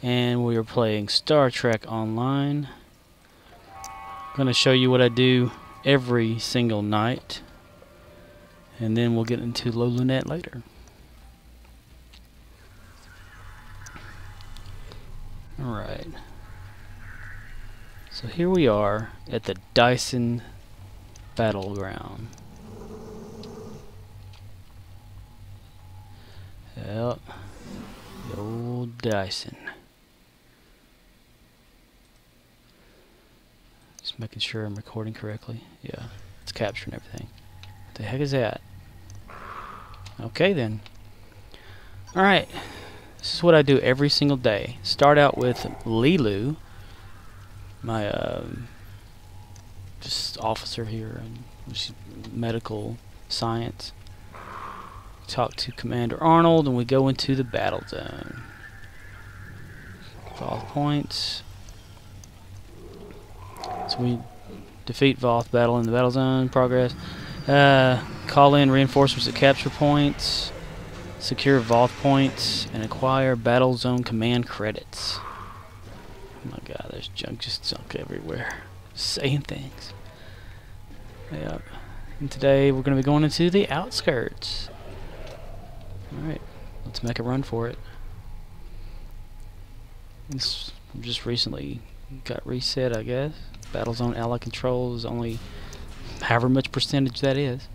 and we are playing Star Trek Online. I'm going to show you what I do every single night, and then we'll get into Lelue later. Alright, so here we are at the Dyson Battleground. Yep, the old Dyson. Just making sure I'm recording correctly. Yeah, it's capturing everything. What the heck is that? Okay then. Alright, this is what I do every single day. Start out with Lelue, my just officer here in medical science. Talk to Commander Arnold, and we go into the Battlezone. Voth points. So we defeat Voth, battle in the Battlezone, progress. Call in reinforcements at capture points. Secure Voth points, and acquire Battlezone command credits. Oh my god, there's just junk everywhere. Saying things. Yep. And today we're going to be going into the outskirts. Alright, let's make a run for it. This just recently got reset, I guess. Battlezone ally control is only however much percentage that is.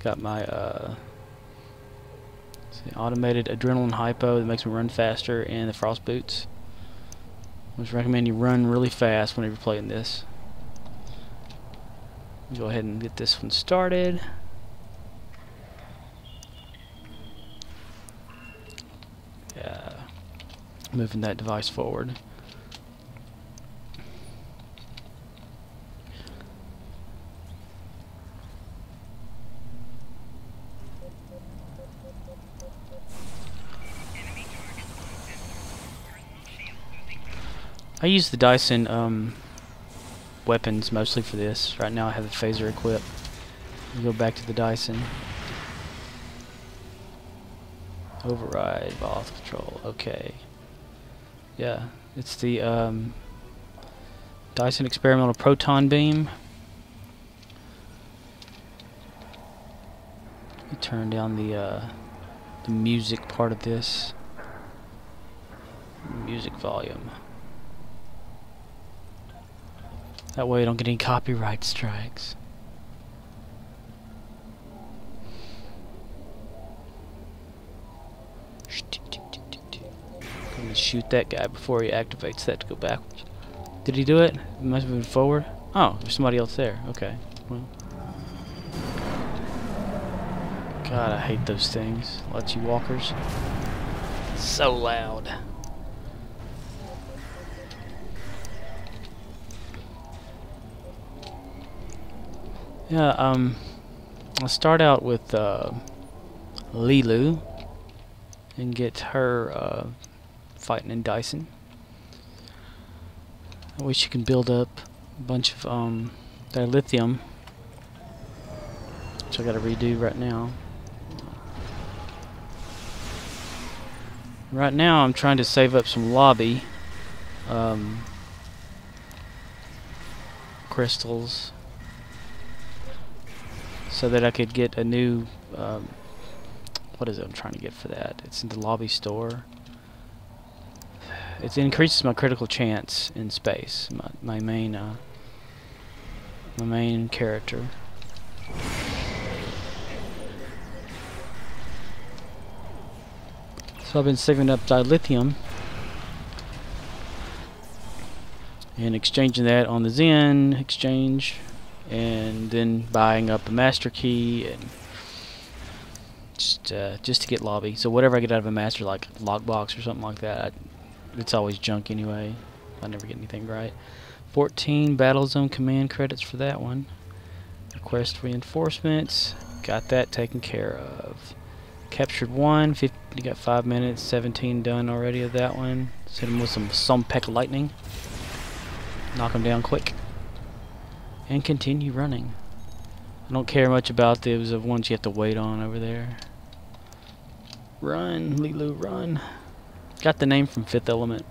Got my automated adrenaline hypo that makes me run faster, and the frost boots. I just recommend you run really fast whenever you're playing this. Go ahead and get this one started. Yeah, moving that device forward. I use the Dyson weapons mostly for this. Right now I have the phaser equipped. We'll go back to the Dyson. Override, Voth control, okay. Yeah, it's the Dyson experimental proton beam. Let me turn down the music part of this. Music volume. That way I don't get any copyright strikes. I'm gonna shoot that guy before he activates that to go backwards. Did he do it? He must have moved forward. Oh, there's somebody else there. Okay. Well. God, I hate those things. Let's you walkers. So loud. Yeah, I'll start out with Lelue and get her fighting in Dyson. I wish you can build up a bunch of dilithium, which I gotta redo right now. Right now I'm trying to save up some lobby crystals so that I could get a new what is it I'm trying to get for that? It's in the lobby store. It increases my critical chance in space. My main character. So I've been saving up dilithium and exchanging that on the Zen exchange, and then buying up a master key and just to get lobby. So whatever I get out of a master, like lockbox or something like that, it's always junk anyway. I never get anything right. 14 Battlezone command credits for that one. Request reinforcements. Got that taken care of. Captured one. 50, you got 5 minutes. 17 done already of that one. Hit him with some peck lightning. Knock him down quick. And continue running. I don't care much about those of ones you have to wait on over there. Run, Lelue, run. got the name from Fifth Element.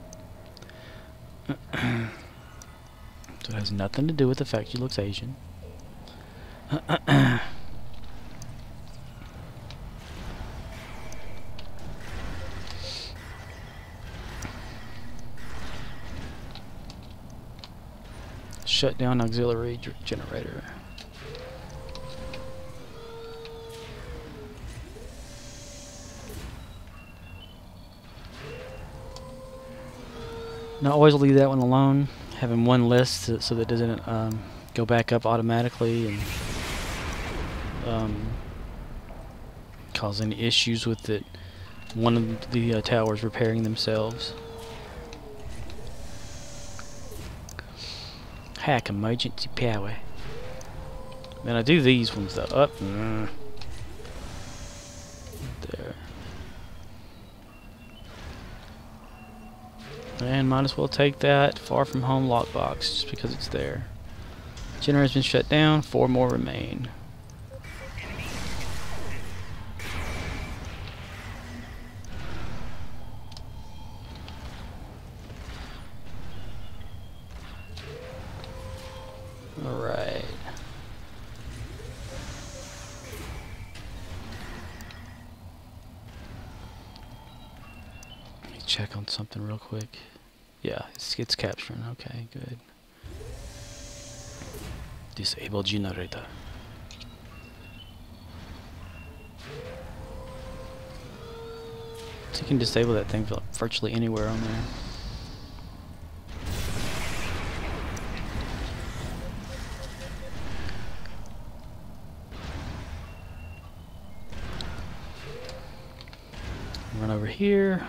So it has nothing to do with the fact she looks Asian. Shut down auxiliary generator. Now always leave that one alone. Having one list so that it doesn't go back up automatically and cause any issues with it. One of the towers repairing themselves. Hack emergency power. Then I do these ones though. Up. There. And might as well take that far from home lockbox just because it's there. Generator's been shut down. 4 more remain. Alright. Let me check on something real quick. Yeah, it's capturing. Okay, good. Disable generator. So you can disable that thing virtually anywhere on there. Run over here.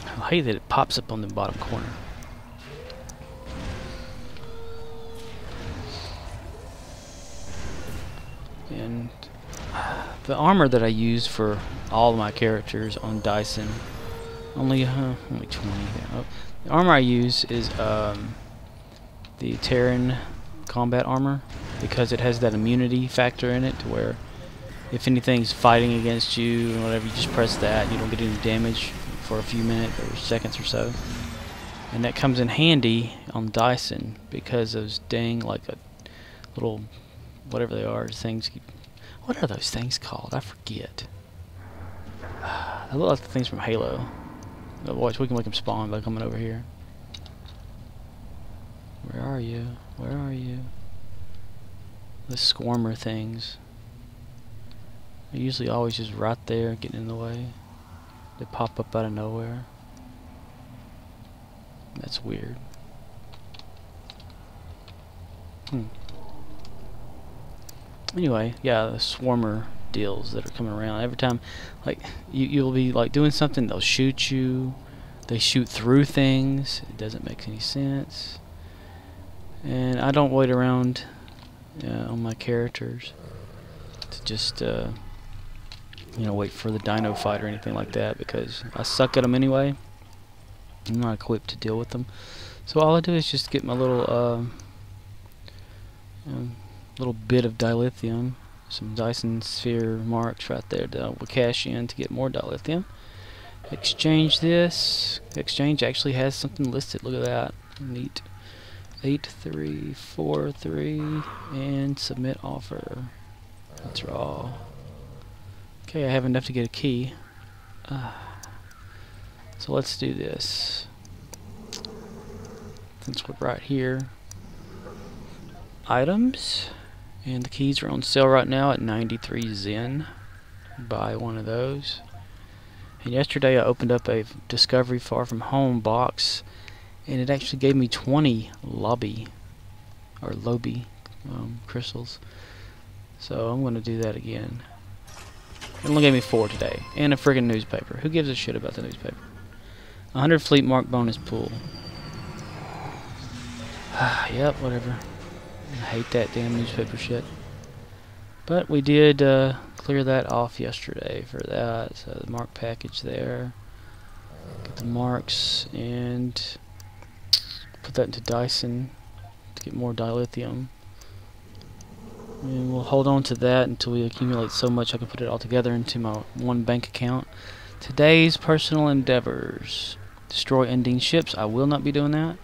I hate that it pops up on the bottom corner. And the armor that I use for all of my characters on Dyson, only 20. Oh, the armor I use is the Terran combat armor because it has that immunity factor in it to where if anything's fighting against you or whatever, you just press that and you don't get any damage for a few minutes or seconds or so. And that comes in handy on Dyson because those dang, like a little, whatever they are, things. What are those things called? I forget. They look like the things from Halo. Oh, watch, we can make them spawn by coming over here. Where are you? Where are you? The squirmer things. They're usually always just right there, getting in the way. They pop up out of nowhere. That's weird. Anyway, yeah, the swarmer deals that are coming around. Every time, like, you'll be, like, doing something, they'll shoot you. They shoot through things. It doesn't make any sense. And I don't wait around on my characters to just, you know, wait for the dino fight or anything like that because I suck at them anyway. I'm not equipped to deal with them. So all I do is just get my little little bit of dilithium, some Dyson sphere marks right there that we'll cash in to get more dilithium. Exchange this. Exchange actually has something listed. Look at that. Neat. 8343 and submit offer. That's raw. Okay, I have enough to get a key. So let's do this. Since we're right here. Items. And the keys are on sale right now at 93 Zen. Buy one of those. And yesterday I opened up a Discovery Far From Home box. And it actually gave me 20 lobby crystals. So I'm going to do that again. It only gave me 4 today. And a friggin' newspaper. Who gives a shit about the newspaper? 100 fleet mark bonus pool. Yep, whatever. I hate that damn newspaper shit. But we did clear that off yesterday for that. So the mark package there. Get the marks and put that into Dyson to get more dilithium. And we'll hold on to that until we accumulate so much I can put it all together into my one bank account. Today's personal endeavors. Destroy ending ships. I will not be doing that.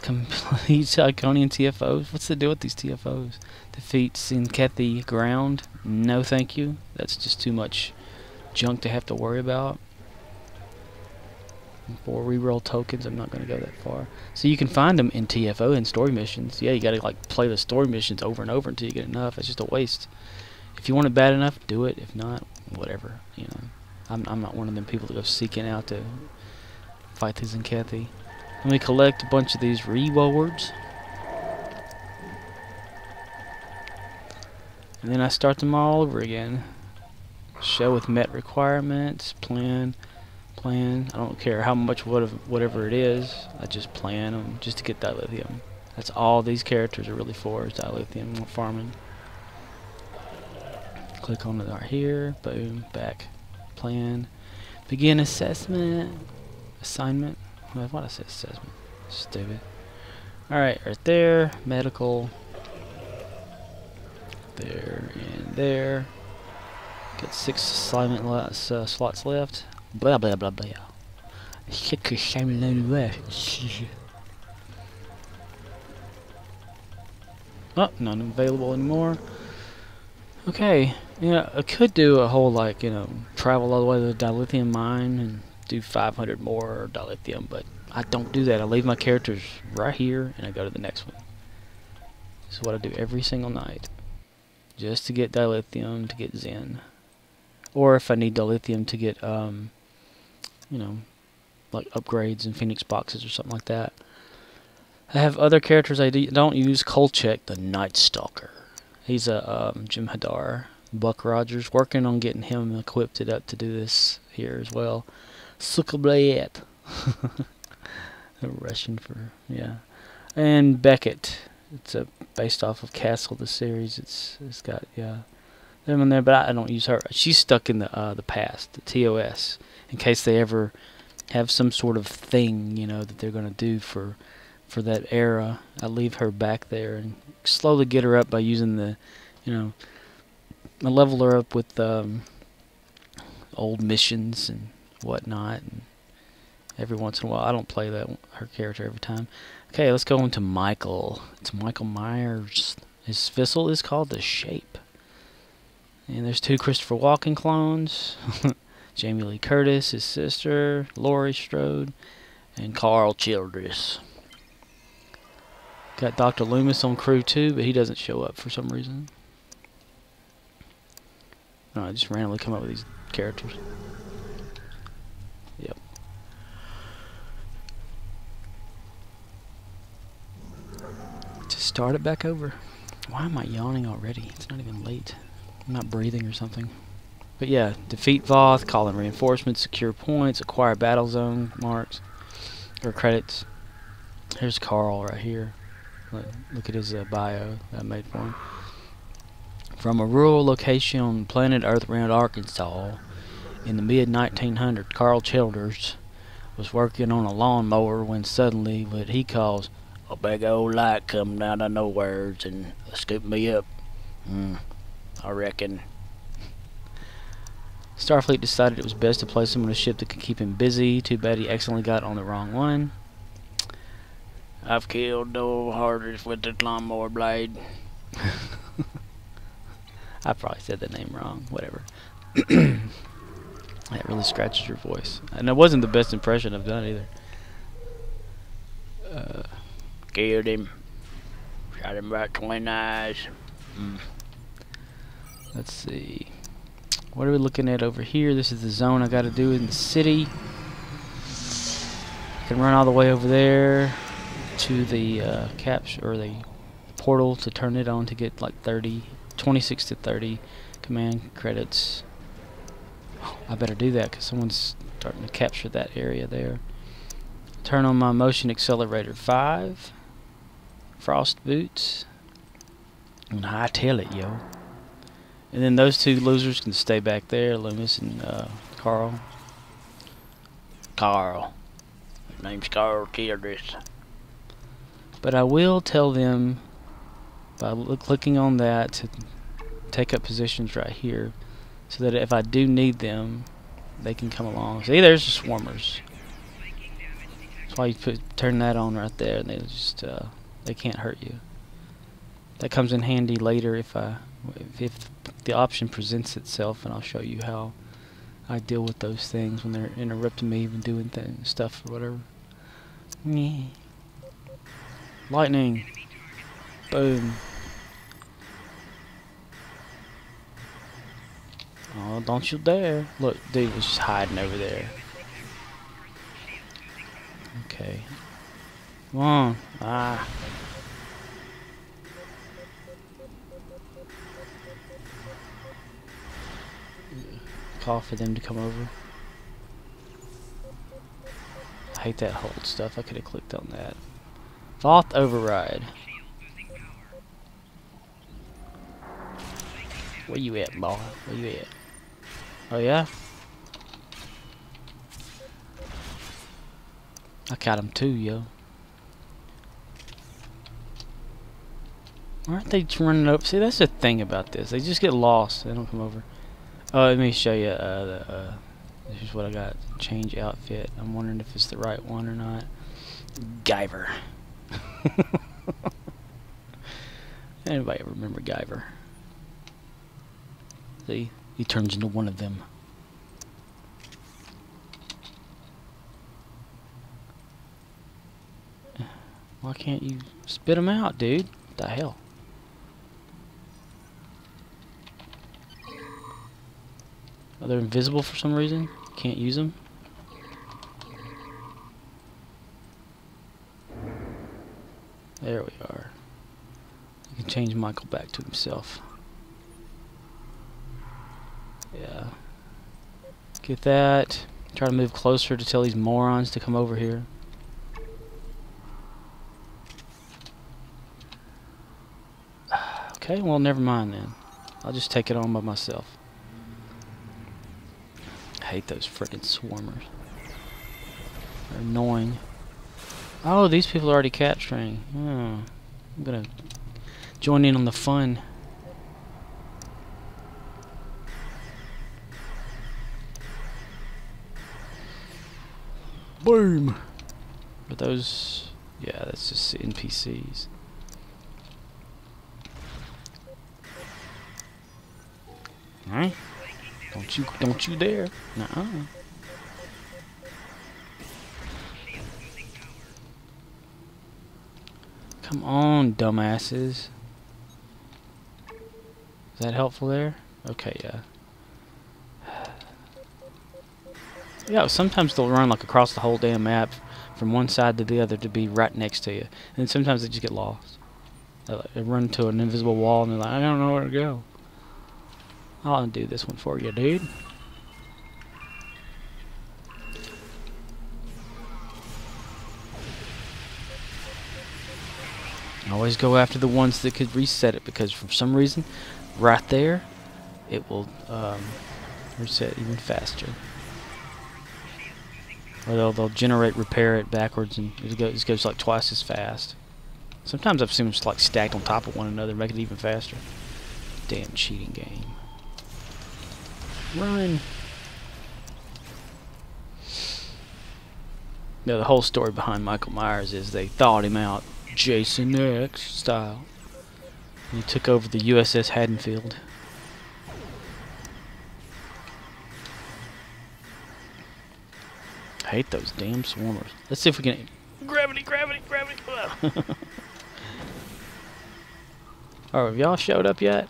Complete Iconian TFOs. What's the deal with these TFOs? Defeat Sinkethi ground. No thank you. That's just too much junk to have to worry about. 4 reroll tokens. I'm not going to go that far. So you can find them in TFO and story missions. Yeah, you got to like play the story missions over and over until you get enough. It's just a waste. If you want it bad enough, do it. If not, whatever. You know, I'm not one of them people that go seeking out to fight these Sinkethi. Let me collect a bunch of these rewards. And then I start them all over again. Show with met requirements, plan. I don't care how much whatever it is. I just plan them just to get dilithium. That's all these characters are really for, is dilithium farming. Click on it right here. Boom. Back. Plan. Begin assessment. Assignment. What I said assessment. Stupid. Alright, right there. Medical. There and there. Got 6 assignment slots left. Blah blah blah blah. Oh, none available anymore. Okay, yeah, I could do a whole, like, you know, travel all the way to the dilithium mine and do 500 more dilithium, but I don't do that. I leave my characters right here and I go to the next one. This is what I do every single night, just to get dilithium, to get Zen, or if I need dilithium to get you know, like upgrades and Phoenix boxes or something like that. I have other characters I don't use. Kolchak, the Night Stalker. He's a Jim Hadar. Buck Rogers, working on getting him equipped up to do this here as well. Sukablayet. Russian for, yeah. And Beckett. It's based off of Castle, the series. It's got, yeah, them in there, but I don't use her. She's stuck in the past, the TOS, in case they ever have some sort of thing, you know, that they're going to do for that era. I leave her back there and slowly get her up by using the, you know, I level her up with old missions and whatnot. And every once in a while, I don't play her character every time. Okay, let's go into Michael. It's Michael Myers. His vessel is called the Shape. And there's 2 Christopher Walken clones. Jamie Lee Curtis, his sister, Laurie Strode, and Carl Childress. Got Dr. Loomis on crew too, but he doesn't show up for some reason. I just randomly come up with these characters. Yep. Just start it back over. Why am I yawning already? It's not even late. I'm not breathing or something. But yeah, defeat Voth, call in reinforcements, secure points, acquire Battlezone marks or credits. Here's Carl right here. Look at his bio that I made for him. From a rural location on planet Earth around Arkansas in the mid-1900s, Carl Childers was working on a lawnmower when suddenly what he calls a big old light come out of nowhere and scooped me up. I reckon. Starfleet decided it was best to place him on a ship that could keep him busy. Too bad he accidentally got on the wrong one. I've killed no harder with the lawnmower blade. I probably said the name wrong. Whatever. That really scratches your voice. And it wasn't the best impression I've done either. Killed him. Shot him about 20 eyes. Let's see. What are we looking at over here? This is the zone I got to do in the city. I can run all the way over there to the capture or the portal to turn it on to get like 26 to 30 command credits. I better do that because someone's starting to capture that area there. Turn on my motion accelerator 5. Frost boots. And hightail it, yo. And then those 2 losers can stay back there, Loomis and Carl. Carl. His name's Carl Childress. But I will tell them by clicking on that to take up positions right here, so that if I do need them, they can come along. See, there's the swarmers. That's why you turn that on right there, and they just they can't hurt you. That comes in handy later if the option presents itself, and I'll show you how I deal with those things when they're interrupting me even doing stuff or whatever. Yeah. Lightning. Boom. Oh, don't you dare. Look, dude was just hiding over there. Okay. Come on. Ah. Call for them to come over. I hate that hold stuff. I could have clicked on that. Voth override. Where you at, boy? Where you at? Oh yeah? I got him too, yo. Aren't they running up? See, that's the thing about this. They just get lost. They don't come over. Oh, let me show you. This is what I got. Change outfit. I'm wondering if it's the right one or not. Guyver. Anybody remember Guyver? See, he turns into one of them. Why can't you spit them out, dude? What the hell? Are they invisible for some reason? Can't use them? There we are. You can change Michael back to himself. Yeah. Get that. Try to move closer to tell these morons to come over here. Okay, well, never mind then. I'll just take it on by myself. I hate those frickin' swarmers. They're annoying. Oh, these people are already capturing. Oh, I'm gonna join in on the fun. Boom! But those, yeah, that's just NPCs. Alright? Don't you dare. Nuh-uh. Come on, dumbasses. Is that helpful there? Okay, yeah. Yeah, sometimes they'll run like across the whole damn map from one side to the other to be right next to you. And sometimes they just get lost. They run to an invisible wall and they're like, I don't know where to go. I'll undo this one for you, dude. Always go after the ones that could reset it, because for some reason, right there, it will reset even faster. Or they'll repair it backwards, and it goes like twice as fast. Sometimes I've seen them just like stacked on top of one another, make it even faster. Damn cheating game. Run. Now the whole story behind Michael Myers is they thawed him out, Jason X style. And he took over the USS Haddonfield. I hate those damn swarmers. Let's see if we can... Gravity! Oh, have y'all showed up yet?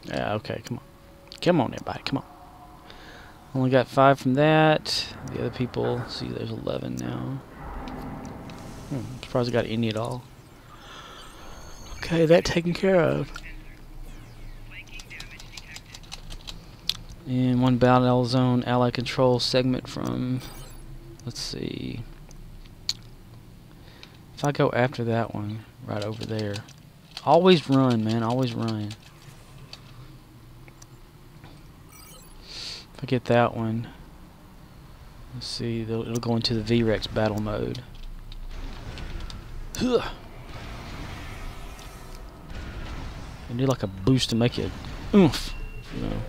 Yeah, okay, come on. Come on, everybody, come on. Only got 5 from that. The other people, see, there's 11 now. I'm surprised I got any at all. Okay, that taken care of. And one Battlezone ally control segment from, let's see. If I go after that one, right over there. Always run, man, always run. If I get that one, let's see, it'll go into the V-Rex battle mode. I need like a boost to make it oomph. You know,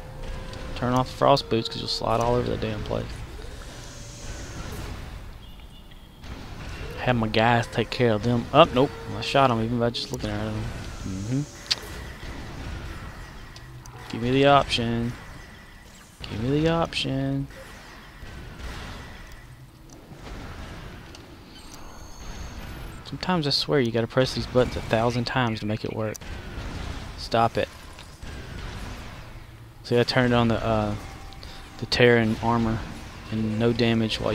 turn off the frost boots because you'll slide all over the damn place. Have my guys take care of them. Oh, nope. I shot them even by just looking at them. Give me the option. Give me the option. Sometimes I swear you gotta press these buttons 1,000 times to make it work. Stop it. See, I turned on the Terran armor and no damage while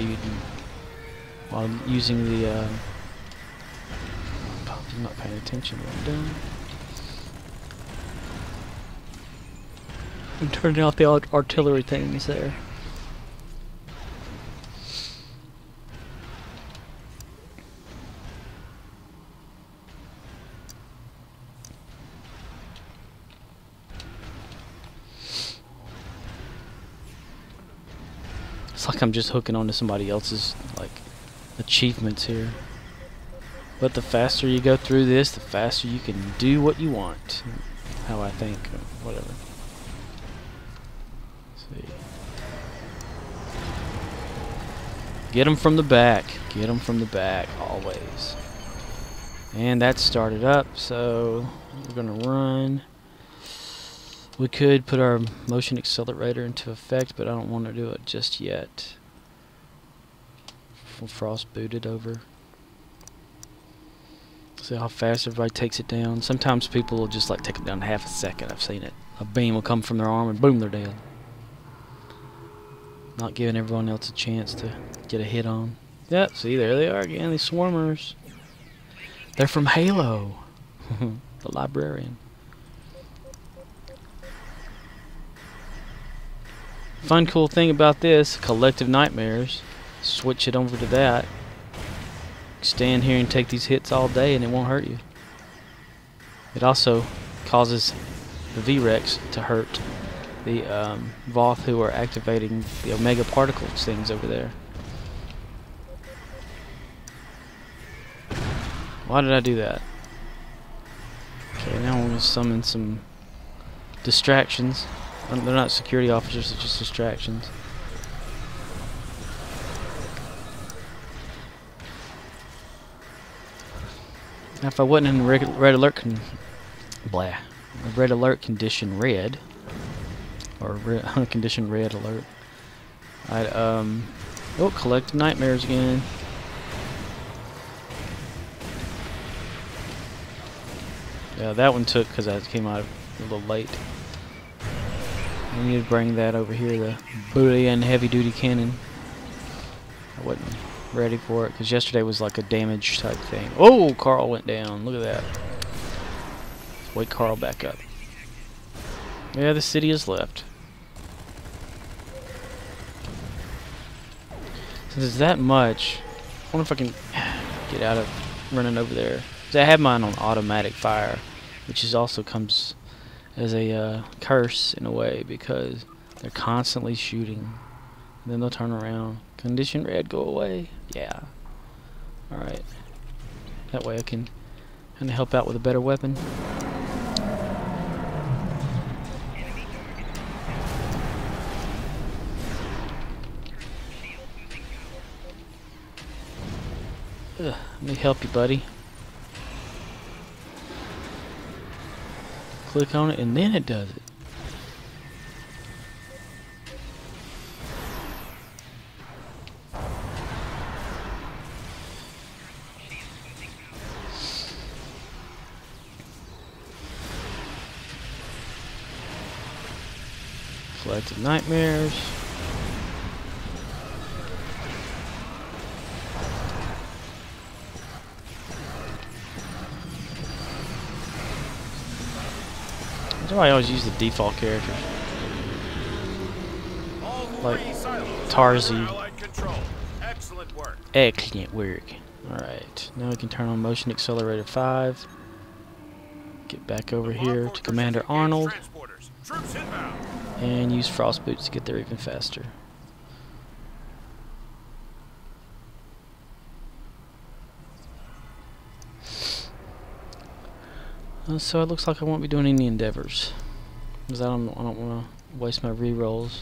using the. I'm not paying attention to what I'm doing. I'm turning off the artillery things there. It's like I'm just hooking onto somebody else's like achievements here. But the faster you go through this, the faster you can do what you want. How I think, or whatever. Let's see. Get them from the back. Get them from the back, always. And that started up, so we're gonna run. We could put our motion accelerator into effect, but I don't want to do it just yet. We'll frost boot it over. See how fast everybody takes it down. Sometimes people will just like take it down in half a second. I've seen it. A beam will come from their arm and boom, they're dead. Not giving everyone else a chance to get a hit on. Yep, see, there they are again, these swarmers. They're from Halo. The librarian. Fun cool thing about this, collective nightmares. Switch it over to that. Stand here and take these hits all day and it won't hurt you. It also causes the V-Rex to hurt the Voth who are activating the Omega particles things over there. Why did I do that? Okay, now we're going to summon some distractions. They're not security officers, they're just distractions. Now if I wasn't in red alert condition red, or condition red alert, I'd oh, collective nightmares again. Yeah, that one took because I came out a little late. I need to bring that over here, the Boolean heavy duty cannon. I wasn't ready for it because yesterday was like a damage type thing. Oh, Carl went down. Look at that. Let's wake Carl back up. Yeah, the city is left. Since it's that much, I wonder if I can get out of running over there. I have mine on automatic fire, which is also comes as a curse in a way because they're constantly shooting. And then they'll turn around. Condition red, go away. Yeah. Alright. That way I can kind of help out with a better weapon. Ugh, let me help you, buddy. Click on it and then it does it. Collective nightmares. That's why I always use the default characters. Like Tarzi. Excellent work. Alright, now we can turn on motion accelerator 5. Get back over here to Commander Arnold. And use frost boots to get there even faster. So it looks like I won't be doing any endeavors. because I don't want to waste my rerolls.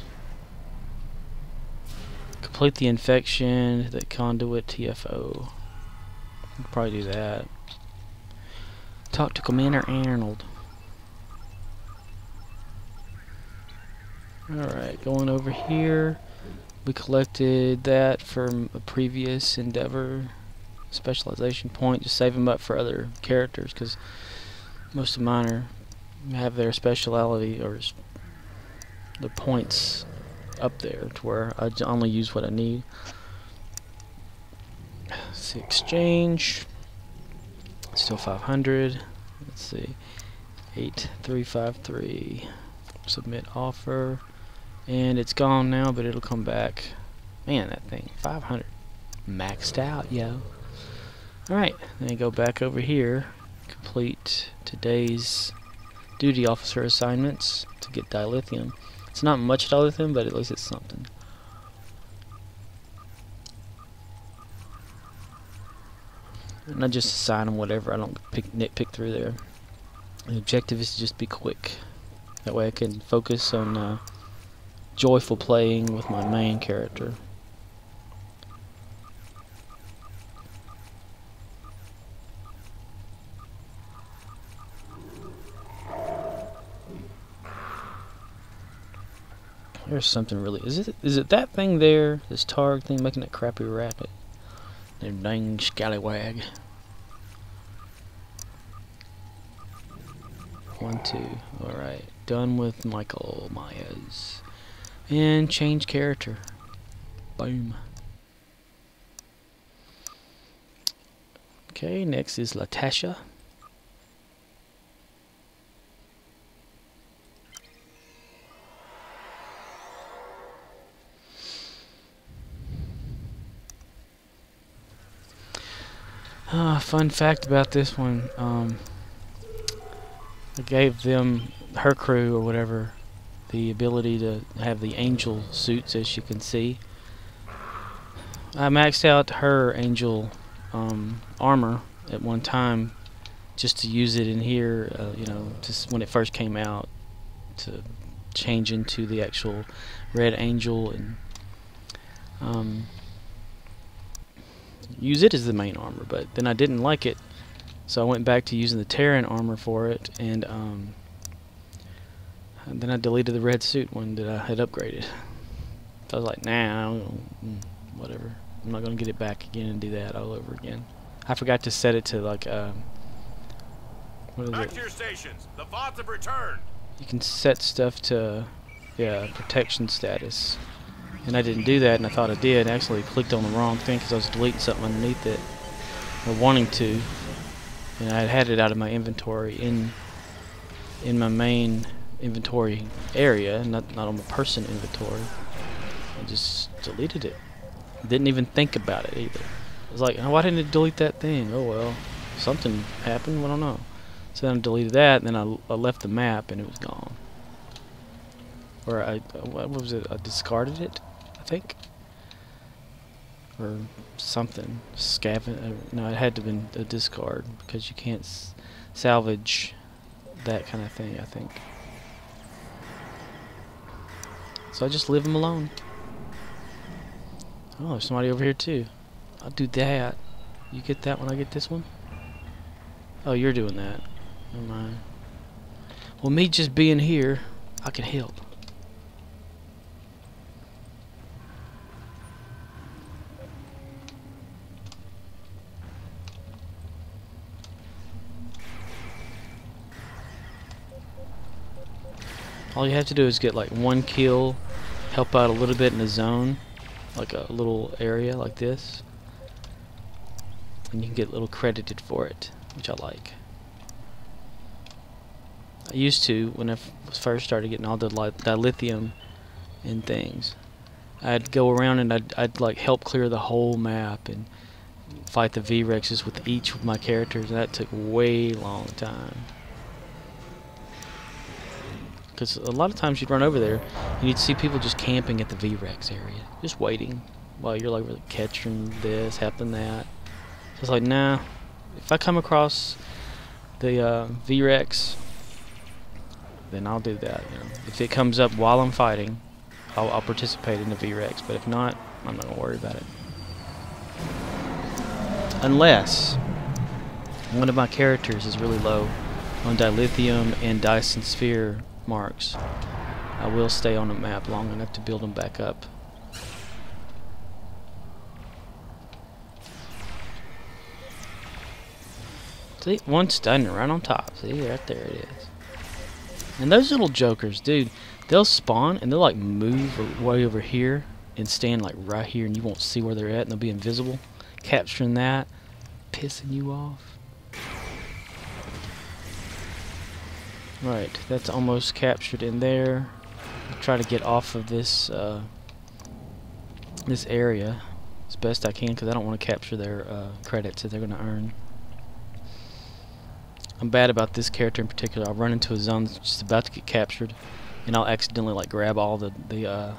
Complete the infection, the conduit TFO. I'll probably do that. Talk to Commander Arnold. Alright, going over here. We collected that from a previous endeavor. Specialization point, just save them up for other characters, because most of mine have their speciality or the points up there to where I only use what I need. Let's see, exchange. Still 500. Let's see, 8353. Submit offer, and it's gone now, but it'll come back. Man, that thing 500 maxed out, yo. All right, then go back over here. Complete today's duty officer assignments to get dilithium. It's not much dilithium, but at least it's something. And I just assign them whatever. I don't nitpick through there. The objective is to just be quick. That way I can focus on joyful playing with my main character. There's something really. Is it that thing there? This targ thing making that crappy racket? That dang scallywag. 1, 2. Alright. Done with Michael Myers. And change character. Boom. Okay, next is Latasha. Fun fact about this one, I gave them, her crew or whatever, the ability to have the angel suits, as you can see. I maxed out her angel armor at one time just to use it in here, you know, just when it first came out, to change into the actual red angel and use it as the main armor. But then I didn't like it, so I went back to using the Terran armor for it, and then I deleted the red suit one that I had upgraded. So I was like, nah, whatever. I'm not going to get it back again and do that all over again. I forgot to set it to like, what is Back it? to your stations. The Voth have returned. You can set stuff to, yeah, protection status. And I didn't do that, and I thought I did. I actually clicked on the wrong thing because I was deleting something underneath it, or wanting to. And I had it out of my inventory in my main inventory area, not on the person inventory. I just deleted it. Didn't even think about it either. I was like, oh, why didn't it delete that thing? Oh well, something happened. I don't know. So then I deleted that, and then I left the map, and it was gone. Or what was it? I discarded it, I think, or something. No, it had to have been a discard because you can't salvage that kind of thing, I think. So I just leave them alone. Oh, there's somebody over here too. I'll do that. You get that when I get this one? Oh, you're doing that. Never mind. Well, me just being here, I can help. All you have to do is get like one kill, help out a little bit in the zone, like a little area like this, and you can get a little credited for it, which I like. I used to, when I first started getting all the dilithium and things, I'd go around and I'd like help clear the whole map and fight the V-Rexes with each of my characters, and that took way long time. Because a lot of times you'd run over there and you'd see people just camping at the V-Rex area, just waiting while you're like really catching this, happening that. So it's like, nah, if I come across the V-Rex, then I'll do that. You know, if it comes up while I'm fighting, I'll participate in the VREX. But if not, I'm not gonna worry about it. Unless one of my characters is really low on dilithium and Dyson sphere marks, I will stay on the map long enough to build them back up. See, one standing right on top. See, right there it is. And those little jokers, dude, they'll spawn and they'll like move way over here and stand like right here, and you won't see where they're at, and they'll be invisible. Capturing that, pissing you off. Right, that's almost captured in there. I'll try to get off of this this area as best I can, because I don't want to capture their credits that they're going to earn. I'm bad about this character in particular. I'll run into a zone that's just about to get captured, and I'll accidentally like grab all the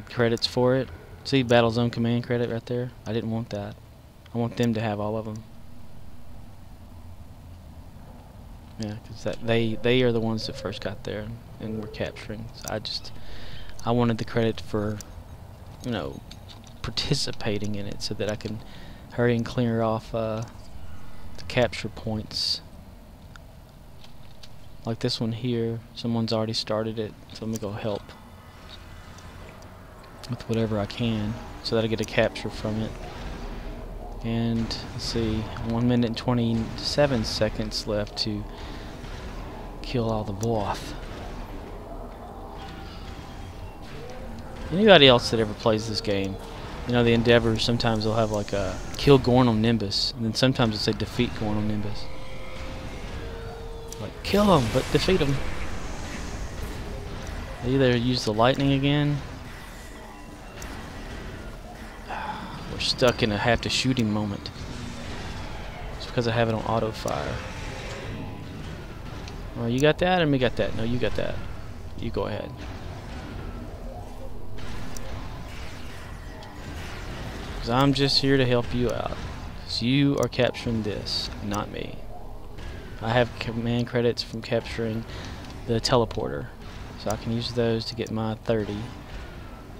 credits for it. See, Battlezone command credit right there? I didn't want that. I want them to have all of them. Yeah, because they are the ones that first got there and were capturing. So I wanted the credit for, you know, participating in it, so that I can hurry and clear off the capture points. Like this one here, someone's already started it, so let me go help with whatever I can so that I get a capture from it. And let's see, 1 minute and 27 seconds left to kill all the Voth. Anybody else that ever plays this game, you know, the Endeavors, sometimes they'll have like a kill Gorn on Nimbus, and then sometimes it'll say defeat Gorn on Nimbus. Like, kill them, but defeat them. They either use the lightning again. We're stuck in a have to shoot him moment. It's because I have it on auto fire. Well, you got that, and me got that. No, you got that. You go ahead. Because I'm just here to help you out. Because you are capturing this, not me. I have command credits from capturing the teleporter, so I can use those to get my 30.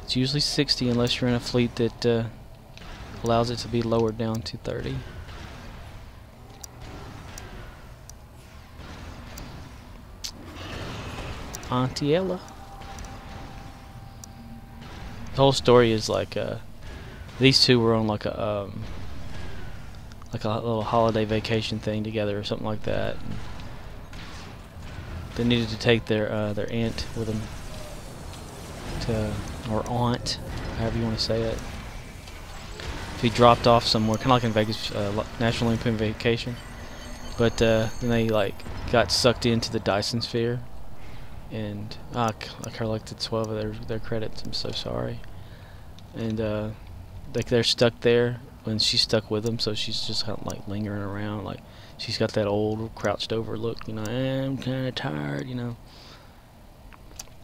It's usually 60 unless you're in a fleet that allows it to be lowered down to 30. Auntie Ella. The whole story is like these two were on like a little holiday vacation thing together or something like that. And they needed to take their aunt with them or aunt, however you want to say it. To be dropped off somewhere, kind of like in Vegas, National Lampoon Vacation. But then they like got sucked into the Dyson sphere, and I collected 12 of their credits. I'm so sorry. And like they're stuck there when she's stuck with them, so she's just kind of like lingering around, like she's got that old crouched over look, you know. I'm kind of tired, you know.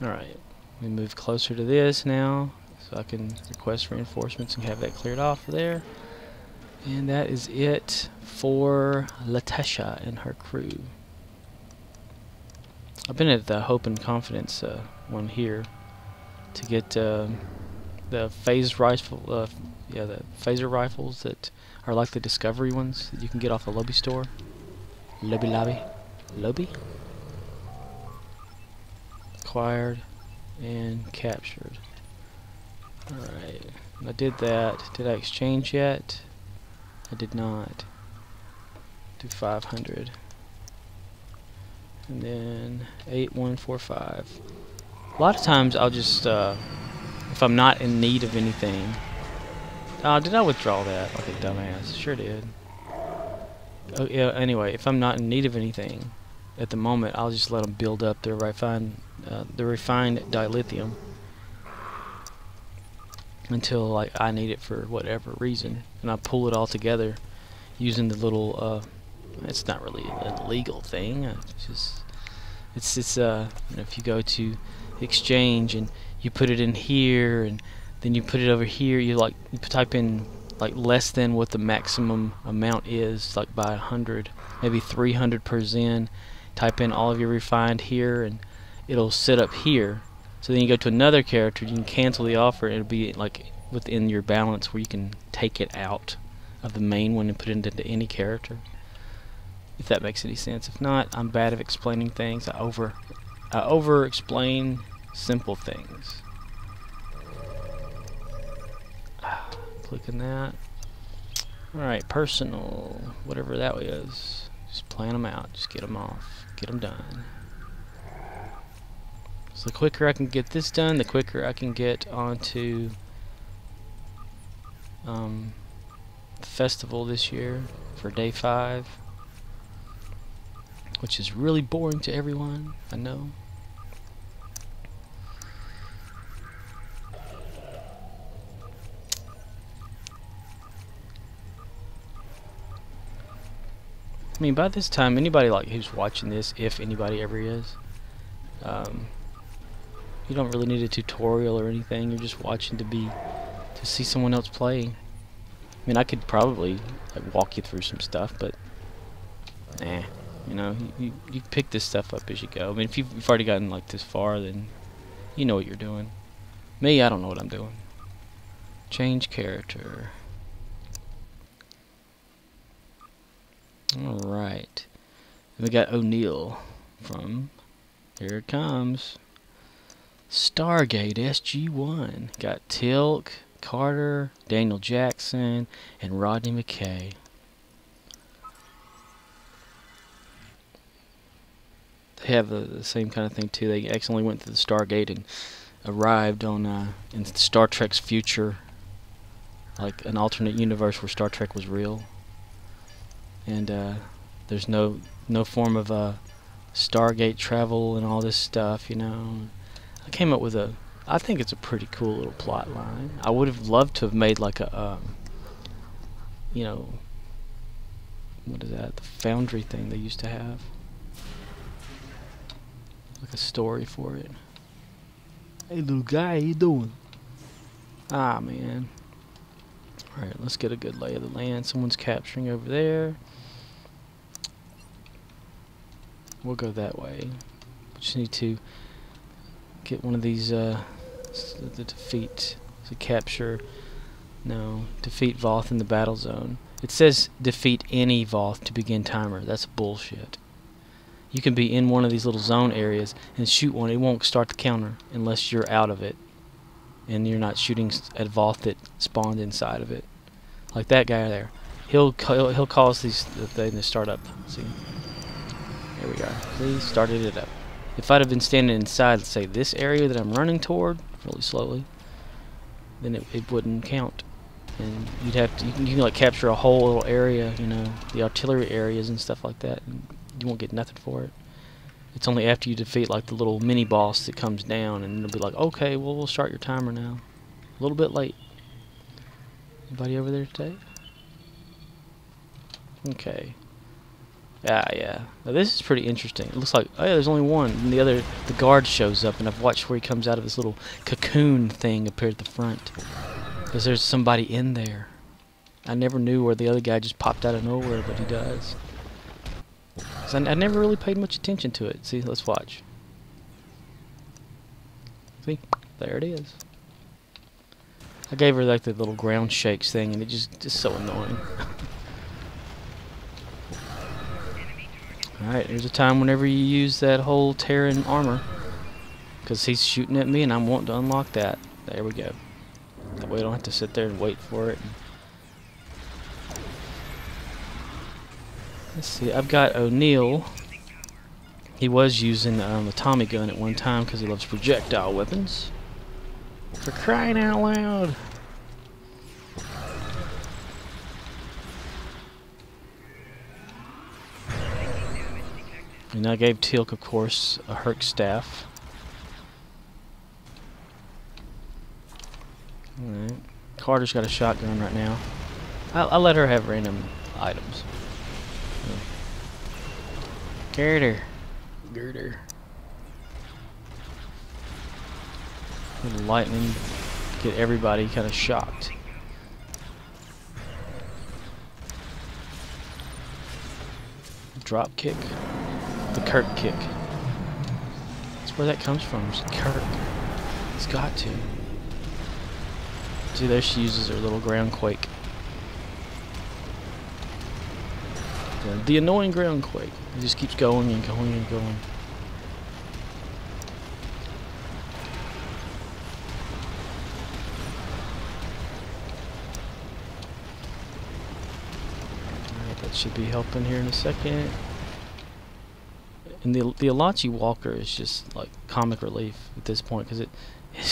All right, we move closer to this now, so I can request reinforcements and have that cleared off there. And that is it for Letitia and her crew. I've been at the Hope and Confidence one here to get the phased rifle, the phaser rifles that are like the Discovery ones that you can get off the Lobby store. Lobby? Acquired and captured. Alright, I did that. Did I exchange yet? I did not. Do 500. And then 8145. A lot of times I'll just, if I'm not in need of anything. Did I withdraw that like a dumbass? Sure did. Oh, yeah, anyway, if I'm not in need of anything at the moment, I'll just let them build up their refined dilithium until like I need it for whatever reason, and I pull it all together using the little it's not really a legal thing, it's you know, if you go to exchange and you put it in here and then you put it over here, you type in like less than what the maximum amount is, like by 100, maybe 300 per zen, type in all of your refined here, and it'll sit up here. So then you go to another character, you can cancel the offer, and it'll be like within your balance where you can take it out of the main one and put it into any character. If that makes any sense. If not, I'm bad at explaining things. I over explain simple things. Clicking that. Alright, personal, whatever that is. Just plan them out. Just get them off. Get them done. So the quicker I can get this done, the quicker I can get onto the festival this year for day 5. Which is really boring to everyone, I know. I mean, by this time, anybody like who's watching this, if anybody ever is, you don't really need a tutorial or anything. You're just watching to see someone else play. I mean, I could probably like walk you through some stuff, but nah. You know, you pick this stuff up as you go. I mean, if you've already gotten like this far, then you know what you're doing. Me, I don't know what I'm doing. Change character. Alright. We got O'Neill from, here it comes, Stargate SG-1. Got Tilk, Carter, Daniel Jackson, and Rodney McKay. They have the same kind of thing too. They accidentally went through the Stargate and arrived on in Star Trek's future, like an alternate universe where Star Trek was real. And there's no form of Stargate travel and all this stuff, you know. I came up with I think it's a pretty cool little plot line. I would have loved to have made like a, you know, what is that? The Foundry thing they used to have. Like a story for it. Hey little guy, how you doing? Ah man. Alright, let's get a good lay of the land. Someone's capturing over there. We'll go that way. We just need to get one of these the defeat, to capture, no, defeat Voth in the Battlezone. It says defeat any Voth to begin timer. That's bullshit. You can be in one of these little zone areas and shoot one. It won't start the counter unless you're out of it and you're not shooting at Voth that spawned inside of it. Like that guy there. He'll cause the thing to start up. See? There we go. See? Started it up. If I'd have been standing inside, let's say this area that I'm running toward, really slowly, then it wouldn't count. And you'd have to, you can like capture a whole little area, you know, the artillery areas and stuff like that. And you won't get nothing for it. It's only after you defeat like the little mini boss that comes down, and it'll be like, okay, well we'll start your timer now. A little bit late. Anybody over there today? Okay. Yeah. Now this is pretty interesting. It looks like, oh yeah, there's only one. And the guard shows up, and I've watched where he comes out of this little cocoon thing up here at the front. Because there's somebody in there. I never knew where the other guy just popped out of nowhere, but he does. So I never really paid much attention to it. See, let's watch. See? There it is. I gave her like the little ground shakes thing, and it just so annoying. Alright, there's a time whenever you use that whole Terran armor. Because he's shooting at me, and I'm wanting to unlock that. There we go. That way I don't have to sit there and wait for it. Let's see, I've got O'Neill. He was using a Tommy gun at one time because he loves projectile weapons. For crying out loud! And I gave Teal'c, of course, a Herc staff. Alright. Carter's got a shotgun right now. I'll let her have random items. Girder. Little lightning. Get everybody kind of shocked. Drop kick. The Kirk kick. That's where that comes from. It's Kirk. It's got to. See, there she uses her little ground quake. The annoying ground quake. It just keeps going and going and going. Alright, that should be helping here in a second. And the Alachi Walker is just like comic relief at this point because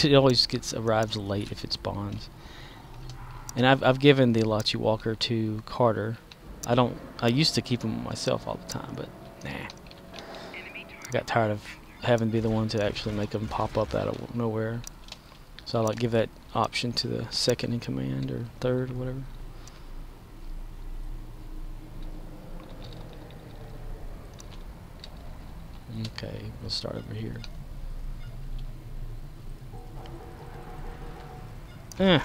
it always arrives late if it spawns. And I've given the Alachi Walker to Carter. I used to keep him myself all the time, but nah. I got tired of having to be the one to actually make them pop up out of nowhere. So I like give that option to the second in command or third or whatever. Okay, we'll start over here. A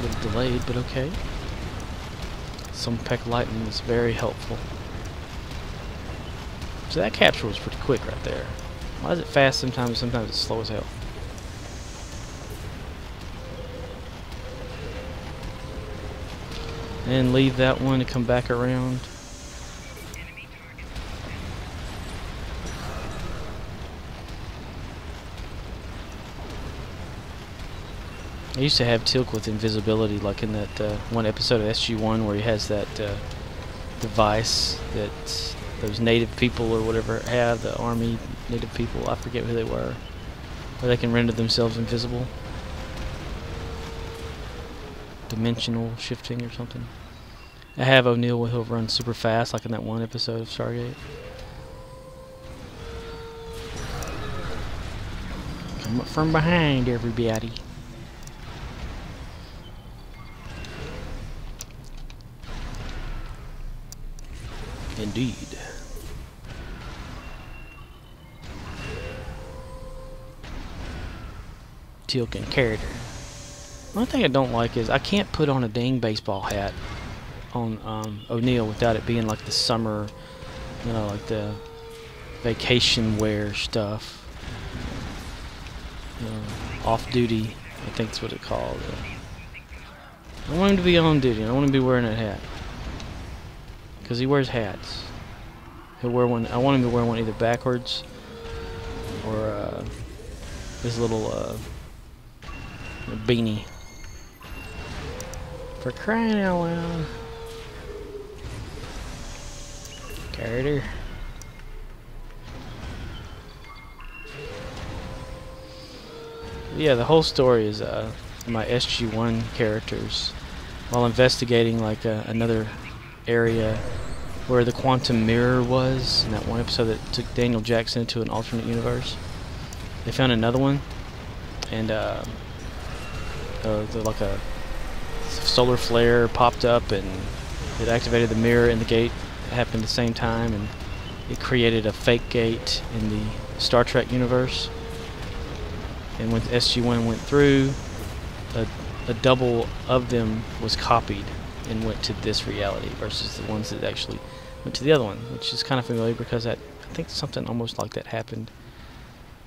little delayed, but okay. Some peck lightning is very helpful. So that capture was pretty quick right there. Why is it fast sometimes? Sometimes it's slow as hell. And leave that one to come back around. I used to have Tilk with invisibility, like in that one episode of SG-1 where he has that device that those native people or whatever have, the army native people, I forget who they were, where they can render themselves invisible. Dimensional shifting or something. I have O'Neill where he'll run super fast, like in that one episode of Stargate. Come up from behind, everybody. Indeed. Tilk and Carter. One thing I don't like is I can't put on a dang baseball hat on O'Neill without it being like the summer, you know, like the vacation wear stuff. You know, off duty, I think that's what it's called. I want him to be on duty. I want him to be wearing that hat. Because he wears hats. He'll wear one. I want him to wear one either backwards or his little beanie. For crying out loud. Carter. Yeah, the whole story is my SG-1 characters while investigating like another area where the quantum mirror was in that one episode that took Daniel Jackson into an alternate universe. They found another one, and like a solar flare popped up and it activated the mirror and the gate happened at the same time, and it created a fake gate in the Star Trek universe. And when SG-1 went through, a double of them was copied and went to this reality versus the ones that actually went to the other one, which is kind of familiar because I think something almost like that happened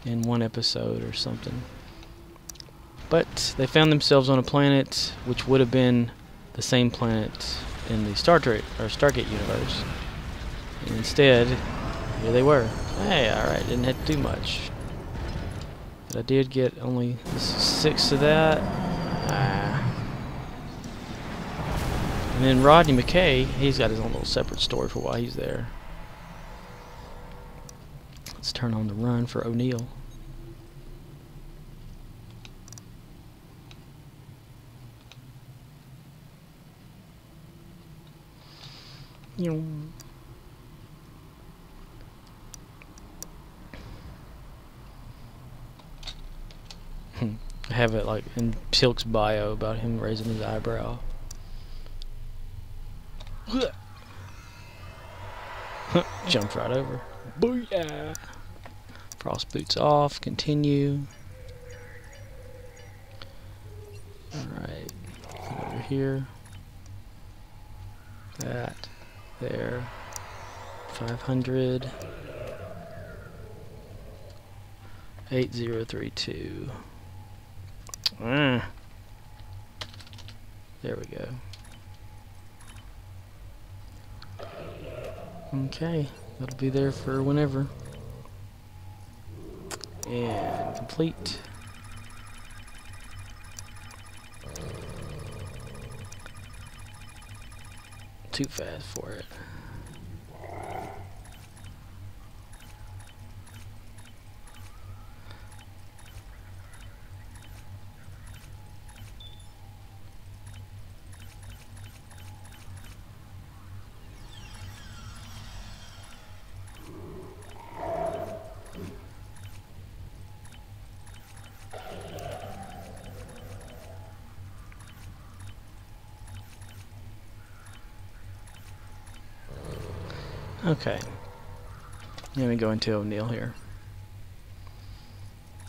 in one episode or something. But they found themselves on a planet which would have been the same planet in the Star Trek or Stargate universe. And instead, here they were. Hey, alright, didn't have to do much. But I did get only 6 of that. And then Rodney McKay, he's got his own little separate story for why he's there. Let's turn on the run for O'Neill. I have it like in Tilk's bio about him raising his eyebrow. Jumped right over. Booyah! Frost boots off. Continue. Alright. Over here. That. There. 500. 8032. There we go. Okay, that'll be there for whenever. And complete. Too fast for it. Okay. Let me go into O'Neill here.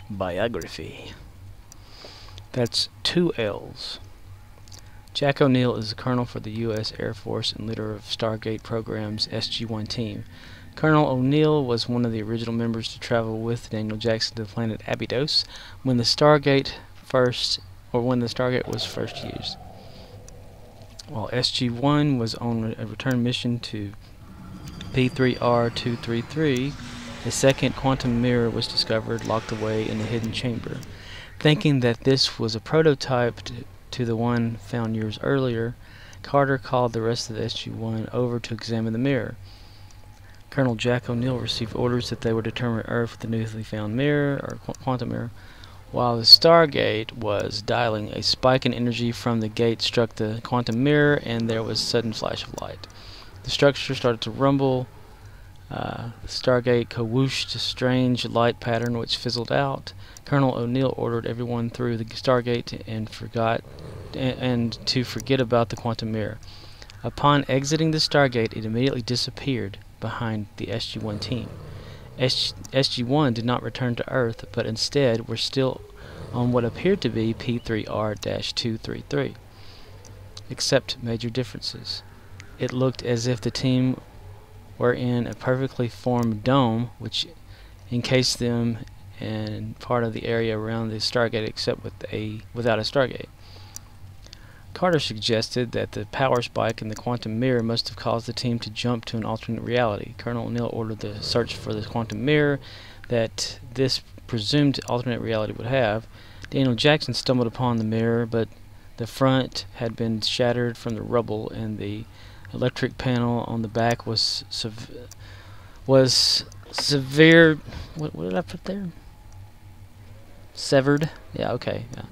Biography. That's 2 L's. Jack O'Neill is the colonel for the U.S. Air Force and leader of Stargate Program's SG-1 team. Colonel O'Neill was one of the original members to travel with Daniel Jackson to the planet Abydos when the Stargate was first used. While SG-1 was on a return mission to P3R233, a second quantum mirror was discovered locked away in a hidden chamber. Thinking that this was a prototype to the one found years earlier, Carter called the rest of the SG-1 over to examine the mirror. Colonel Jack O'Neill received orders that they would determine Earth with the newly found mirror, or quantum mirror. While the Stargate was dialing, a spike in energy from the gate struck the quantum mirror, and there was a sudden flash of light. The structure started to rumble. The Stargate co-whooshed a strange light pattern which fizzled out. Colonel O'Neill ordered everyone through the Stargate and to forget about the quantum mirror. Upon exiting the Stargate, it immediately disappeared behind the SG-1 team. SG-1 did not return to Earth, but instead were still on what appeared to be P3R-233, except major differences. It looked as if the team were in a perfectly formed dome, which encased them and part of the area around the Stargate, except without a Stargate. Carter suggested that the power spike in the quantum mirror must have caused the team to jump to an alternate reality. Colonel O'Neill ordered the search for the quantum mirror that this presumed alternate reality would have. Daniel Jackson stumbled upon the mirror, but the front had been shattered from the rubble, and the electric panel on the back was severe. What did I put there? Severed. Yeah. Okay. Yeah.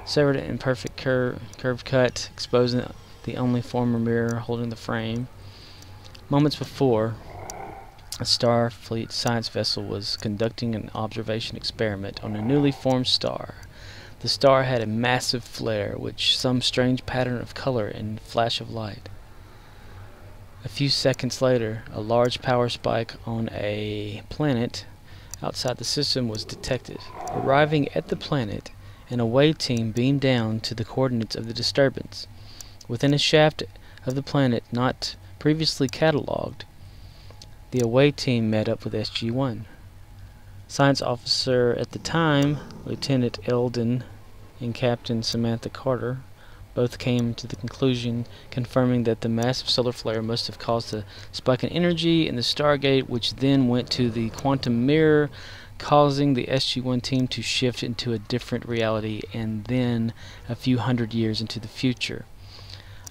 Severed in perfect curved cut, exposing the only former mirror holding the frame. Moments before, a Starfleet science vessel was conducting an observation experiment on a newly formed star. The star had a massive flare, which some strange pattern of color and flash of light. A few seconds later, a large power spike on a planet outside the system was detected. Arriving at the planet, an away team beamed down to the coordinates of the disturbance. Within a shaft of the planet not previously catalogued, the away team met up with SG-1. Science officer at the time, Lieutenant Eldon and Captain Samantha Carter, both came to the conclusion, confirming that the massive solar flare must have caused a spike in energy in the Stargate, which then went to the quantum mirror, causing the SG-1 team to shift into a different reality and then a few hundred years into the future.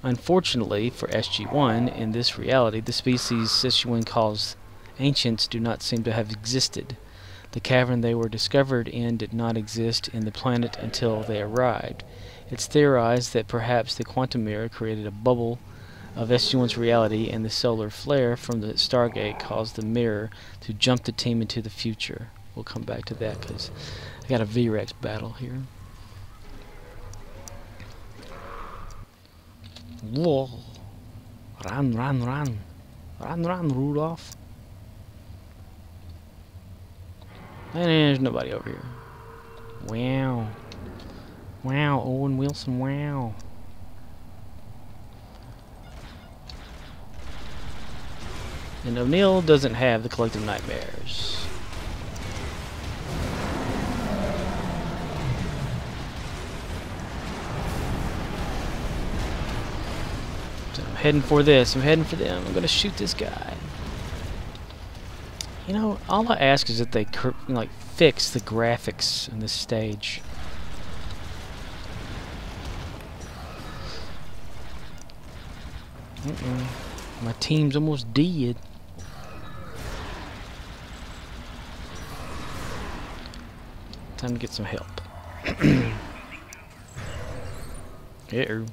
Unfortunately for SG-1, in this reality, the species SG-1 calls ancients do not seem to have existed. The cavern they were discovered in did not exist in the planet until they arrived. It's theorized that perhaps the quantum mirror created a bubble of SG-1's reality, and the solar flare from the Stargate caused the mirror to jump the team into the future. We'll come back to that because I got a V-Rex battle here. Whoa. Run, run, run. Run, run, Rudolph. And there's nobody over here. Wow. Wow, Owen Wilson, wow. And O'Neill doesn't have the collective nightmares. So I'm heading for this. I'm heading for them. I'm gonna shoot this guy. You know, all I ask is that they like fix the graphics in this stage. My team's almost dead. Time to get some help. Yeah.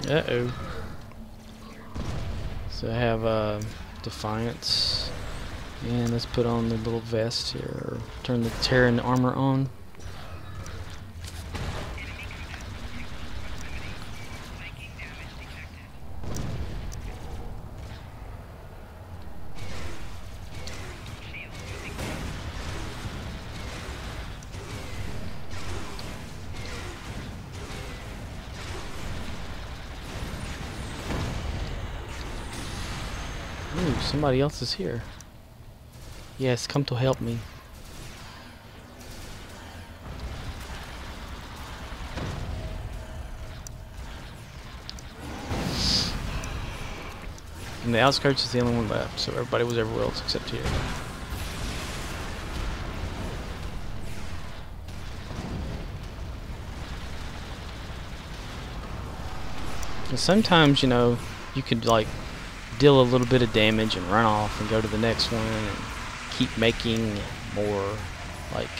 Uh-oh. So I have Defiance. And let's put on the little vest here. Or turn the Terran armor on. Ooh, somebody else is here. Yes, come to help me. And the outskirts is the only one left, so everybody was everywhere else except here. And sometimes, you know, you could like deal a little bit of damage and run off and go to the next one and keep making more like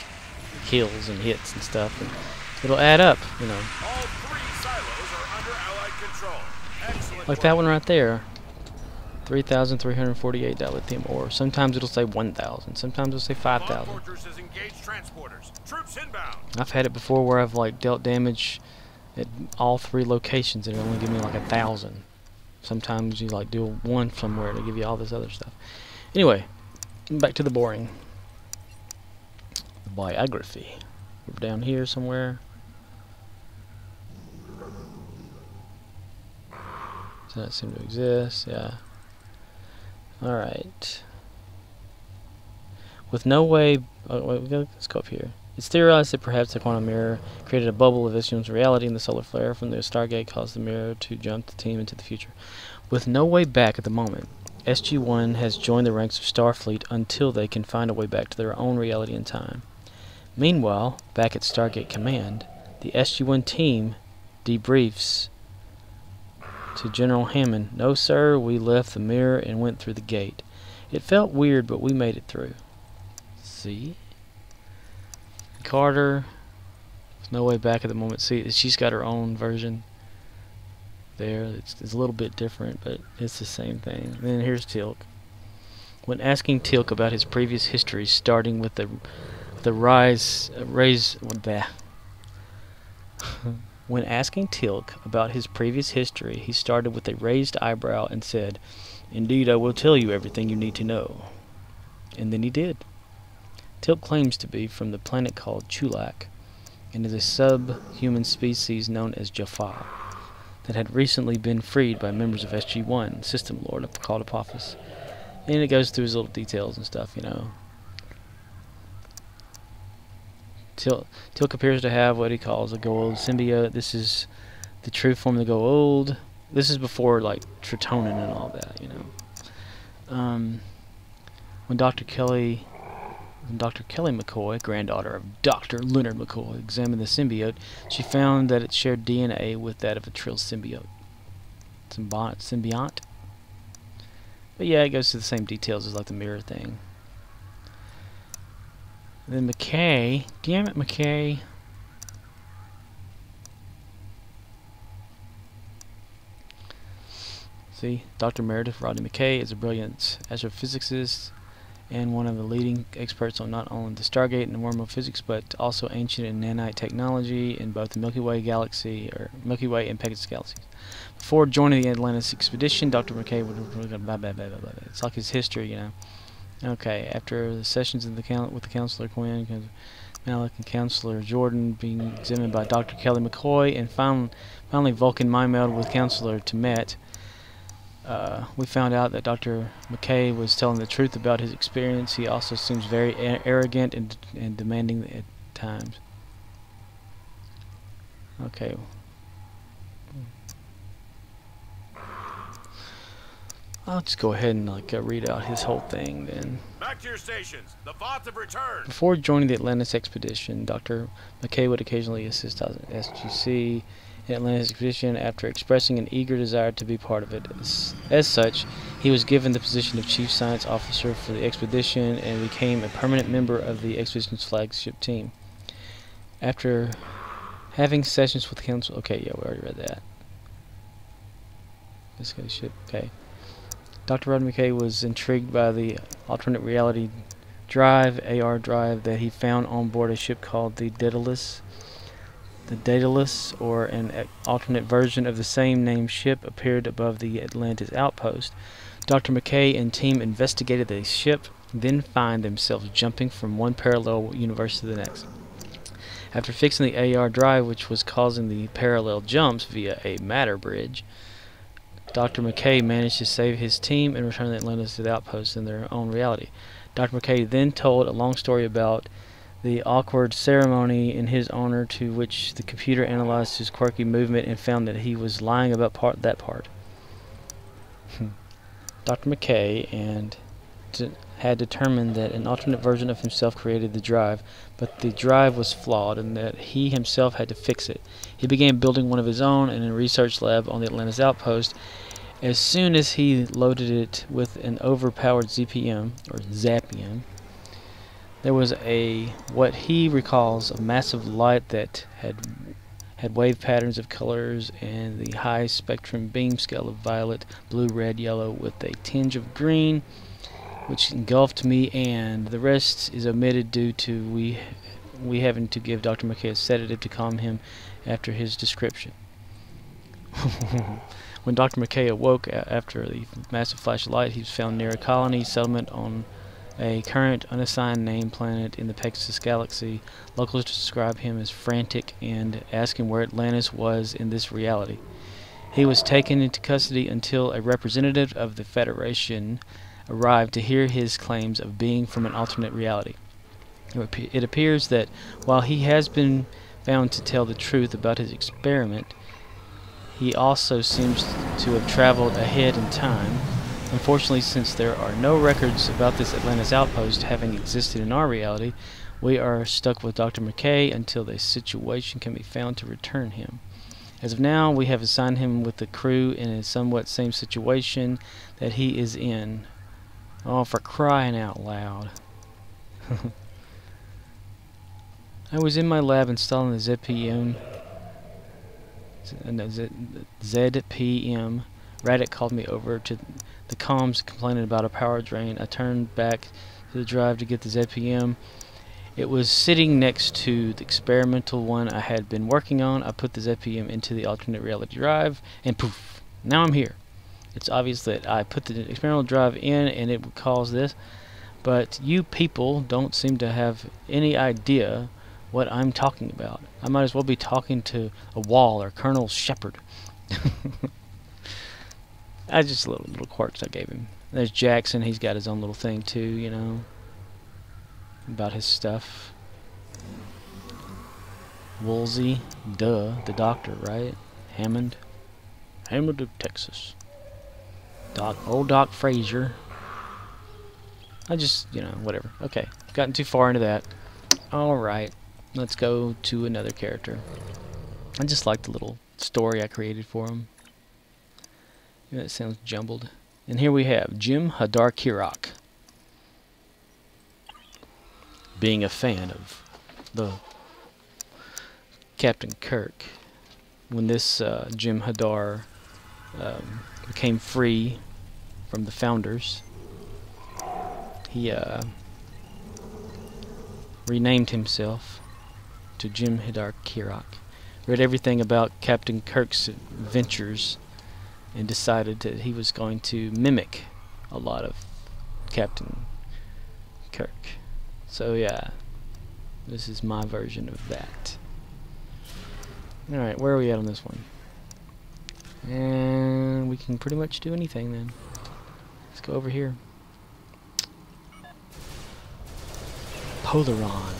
kills and hits and stuff, and it'll add up, you know. All 3 silos are under Allied control. Excellent Like work. that one right there. 3,348 dilithium ore. Sometimes it'll say 1,000. Sometimes it'll say 5,000. Fortresses engage transporters. Troops inbound. I've had it before where I've like dealt damage at all 3 locations and it only give me like 1,000. Sometimes you like do one somewhere to give you all this other stuff. Anyway, back to the boring. The biography. We're down here somewhere. Does not seem to exist. Yeah. Alright. With no way... Oh, wait, let's go up here. It's theorized that perhaps the quantum mirror created a bubble of Issun's reality, and the solar flare from the Stargate caused the mirror to jump the team into the future. With no way back at the moment, SG-1 has joined the ranks of Starfleet until they can find a way back to their own reality and time. Meanwhile, back at Stargate Command, the SG-1 team debriefs to General Hammond, "No, sir, we left the mirror and went through the gate. It felt weird, but we made it through." See? Carter, there's no way back at the moment. See, she's got her own version there. It's a little bit different, but it's the same thing. And then here's Teal'c. When asking Teal'c about his previous history, starting with the When asking Teal'c about his previous history, he started with a raised eyebrow and said, "Indeed, I will tell you everything you need to know." And then he did. Teal'c claims to be from the planet called Chulak, and is a sub-human species known as Jaffa, that had recently been freed by members of SG-1, System Lord called Apophis. And it goes through his little details and stuff, you know. Teal'c appears to have what he calls a Go-Old symbiote. This is the true form of the Go-Old. This is before, like, Tritonin and all that, you know. When Dr. Kelly McCoy, granddaughter of Dr. Leonard McCoy, examined the symbiote, she found that it shared DNA with that of a Trill symbiote. Symbiont? But yeah, it goes through the same details as like the mirror thing. And then McKay, damn it, McKay. See, Dr. Meredith Rodney McKay is a brilliant astrophysicist and one of the leading experts on not only the Stargate and the wormhole physics, but also ancient and nanite technology in both the Milky Way galaxy, or Milky Way and Pegasus galaxies. Before joining the Atlantis expedition, Dr. McKay would it's like his history, you know. Okay, after the sessions in with the Counselor Quinn, Malik and Counselor Jordan being examined by Dr. Kelly McCoy, and finally Vulcan mind melded with Counselor Temet, we found out that Dr. McKay was telling the truth about his experience. He also seems very arrogant and demanding at times. Okay. I'll just go ahead and read out his whole thing then. Back to your stations. The Voth have returned. Before joining the Atlantis expedition, Dr. McKay would occasionally assist SGC in Atlantis expedition after expressing an eager desire to be part of it. As such, he was given the position of Chief Science Officer for the expedition and became a permanent member of the expedition's flagship team. After having sessions with Council... Okay, yeah, we already read that. This guy's ship. Okay. Dr. Rod McKay was intrigued by the alternate reality drive, AR drive, that he found on board a ship called the Daedalus. The Daedalus, or an alternate version of the same named ship, appeared above the Atlantis outpost. Dr. McKay and team investigated the ship, then find themselves jumping from one parallel universe to the next. After fixing the AR drive, which was causing the parallel jumps via a matter bridge, Dr. McKay managed to save his team and return the Atlantis to the outpost in their own reality. Dr. McKay then told a long story about the awkward ceremony in his honor, to which the computer analyzed his quirky movement and found that he was lying about that part. Dr. McKay had determined that an alternate version of himself created the drive, but the drive was flawed and that he himself had to fix it. He began building one of his own in a research lab on the Atlantis outpost. As soon as he loaded it with an overpowered ZPM, or Zapium, there was what he recalls, a massive light that had wave patterns of colors and the high spectrum beam scale of violet, blue, red, yellow, with a tinge of green, which engulfed me, and the rest is omitted due to we having to give Dr. McKay a sedative to calm him after his description. When Dr. McKay awoke after the massive flash of light, he was found near a colony settlement on a current unassigned name planet in the Pegasus galaxy. Locals describe him as frantic and ask him where Atlantis was in this reality. He was taken into custody until a representative of the Federation arrived to hear his claims of being from an alternate reality. It appears that while he has been found to tell the truth about his experiment, he also seems to have traveled ahead in time. Unfortunately, since there are no records about this Atlantis outpost having existed in our reality, we are stuck with Dr. McKay until the situation can be found to return him. As of now, we have assigned him with the crew in a somewhat same situation that he is in. Oh, for crying out loud. I was in my lab installing the ZPM. Radek called me over to the comms complaining about a power drain. I turned back to the drive to get the ZPM. It was sitting next to the experimental one I had been working on. I put the ZPM into the alternate reality drive, and poof, now I'm here. It's obvious that I put the experimental drive in and it would cause this, but you people don't seem to have any idea what I'm talking about. I might as well be talking to a wall or Colonel Shepard. That's just a little quirks I gave him. There's Jackson. He's got his own little thing too, you know, about his stuff. Woolsey, duh, the doctor, right? Hammond of Texas. Old Doc Frazier. I just, you know, whatever. Okay, gotten too far into that. Alright, let's go to another character. I just like the little story I created for him. Yeah, that sounds jumbled. And here we have Jim Hadar Kirok. Being a fan of the Captain Kirk, when this Jim Hadar became free from the founders, he renamed himself to Jim Hidar Kirok. Read everything about Captain Kirk's adventures and decided that he was going to mimic a lot of Captain Kirk. So yeah, this is my version of that. Alright, where are we at on this one? And we can pretty much do anything then. Let's go over here. Polaron.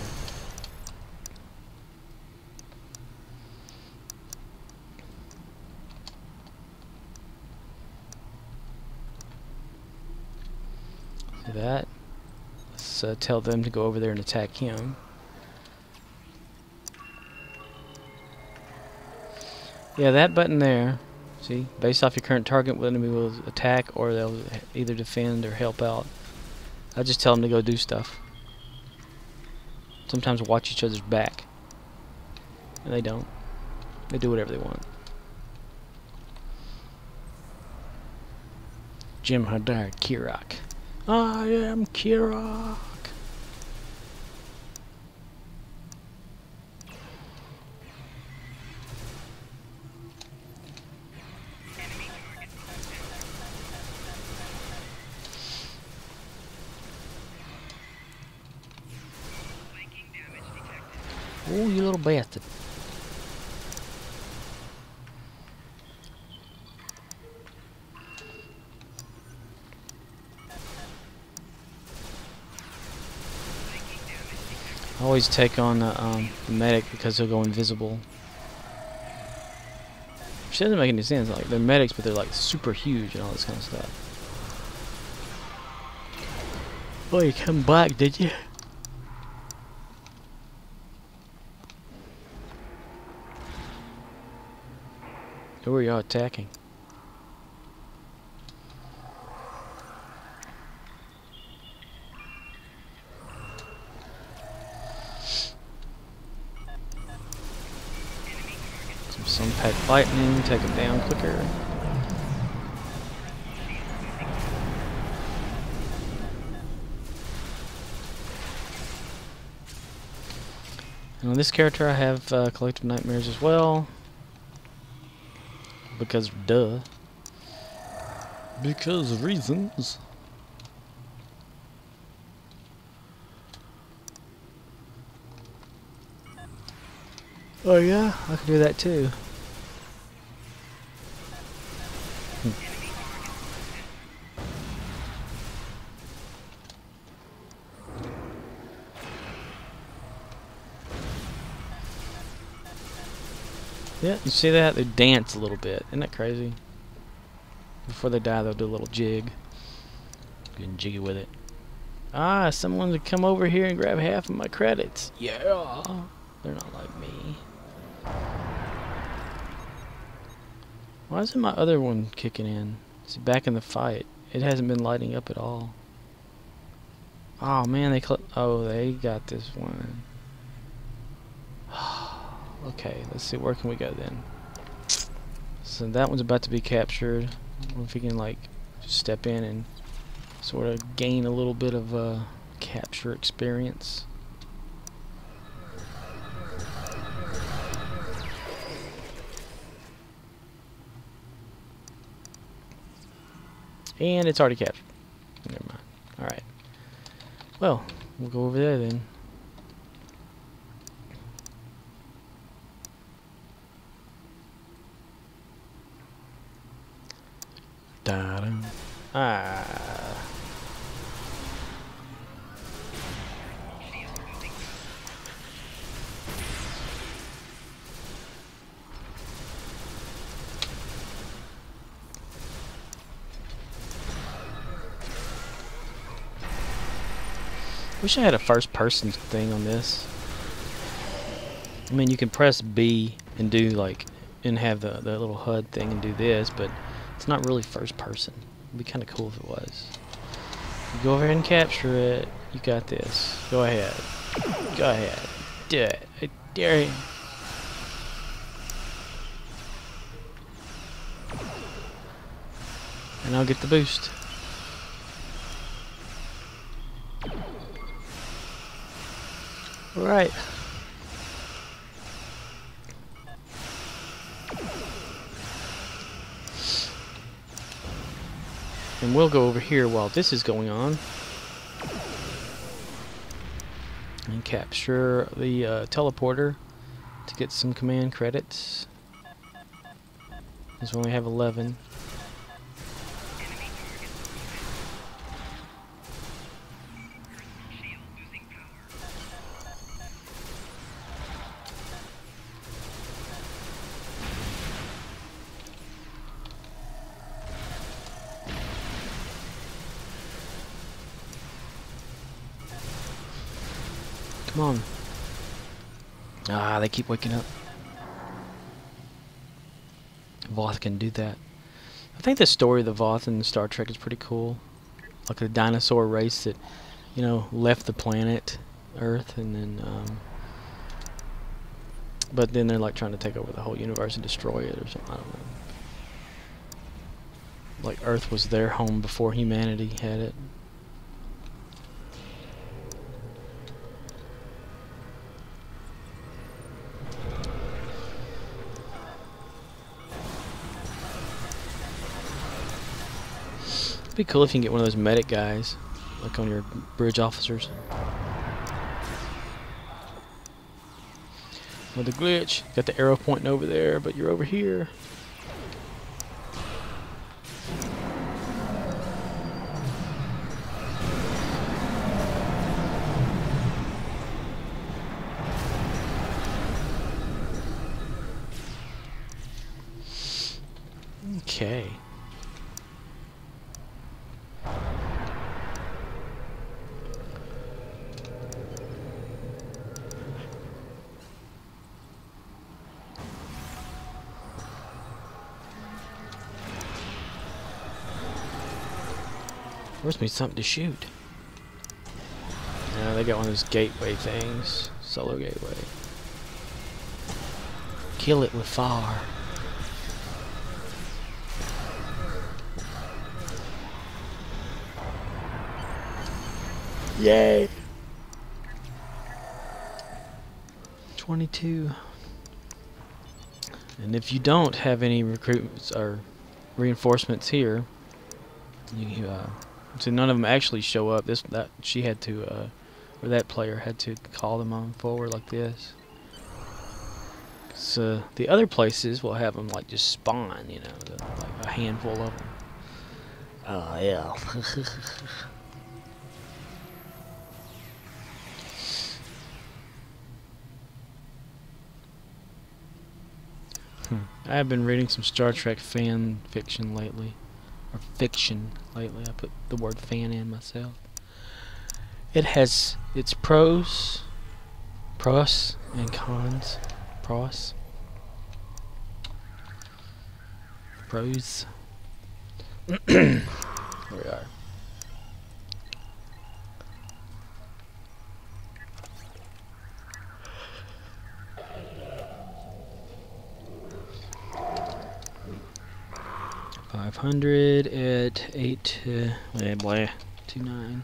See that? Let's tell them to go over there and attack him. Yeah, that button there. See, based off your current target, the enemy will attack or they'll either defend or help out. I just tell them to go do stuff. Sometimes watch each other's back. And they don't. They do whatever they want. Jim Hadar Kirok. I am Kirok. Oh, you little bastard. I always take on the medic because he'll go invisible. Which doesn't make any sense. Like, they're medics, but they're like super huge and all this kind of stuff. Oh, you come back, did you? Who are y'all attacking? Some pack lightning, take them down quicker. And on this character I have collective nightmares as well. Because duh. Because reasons. Oh yeah, I can do that too. Yeah, you see that? They dance a little bit. Isn't that crazy? Before they die, they'll do a little jig. Getting jiggy with it. Ah, someone to come over here and grab half of my credits. Yeah. They're not like me. Why isn't my other one kicking in? It's back in the fight. It hasn't been lighting up at all. Oh man, they got this one. Okay, let's see, where can we go then? So that one's about to be captured. I wonder if we can like just step in and sort of gain a little bit of capture experience. And it's already captured. Never mind. Alright. Well, we'll go over there then. Da-da. Ah. Wish I had a first person thing on this. I mean, you can press B and do like, and have the little HUD thing and do this, but it's not really first person. It'd be kind of cool if it was. You go over here and capture it. You got this. Go ahead. Go ahead. Do it. I dare you. And I'll get the boost. Alright. And we'll go over here while this is going on. And capture the teleporter to get some command credits. Because we only have 11. Come on. Ah, they keep waking up. Voth can do that. I think the story of the Voth in Star Trek is pretty cool. Like a dinosaur race that, you know, left the planet Earth and then, but then they're like trying to take over the whole universe and destroy it or something. I don't know. Like Earth was their home before humanity had it. It'd be cool if you can get one of those medic guys, like on your bridge officers. With the glitch, got the arrow pointing over there, but you're over here. Okay. Where's me something to shoot? Yeah, they got one of those gateway things. Solar gateway. Kill it with fire. Yay! 22. And if you don't have any recruitments or reinforcements here, you so none of them actually show up. She had to, or that player had to call them on forward like this. So the other places will have them like just spawn, you know, like a handful of them. Oh yeah. I have been reading some Star Trek fan fiction lately. Or fiction lately. I put the word fan in myself. It has its pros and cons. Pros. Here we are. $500 at 8 blah 29.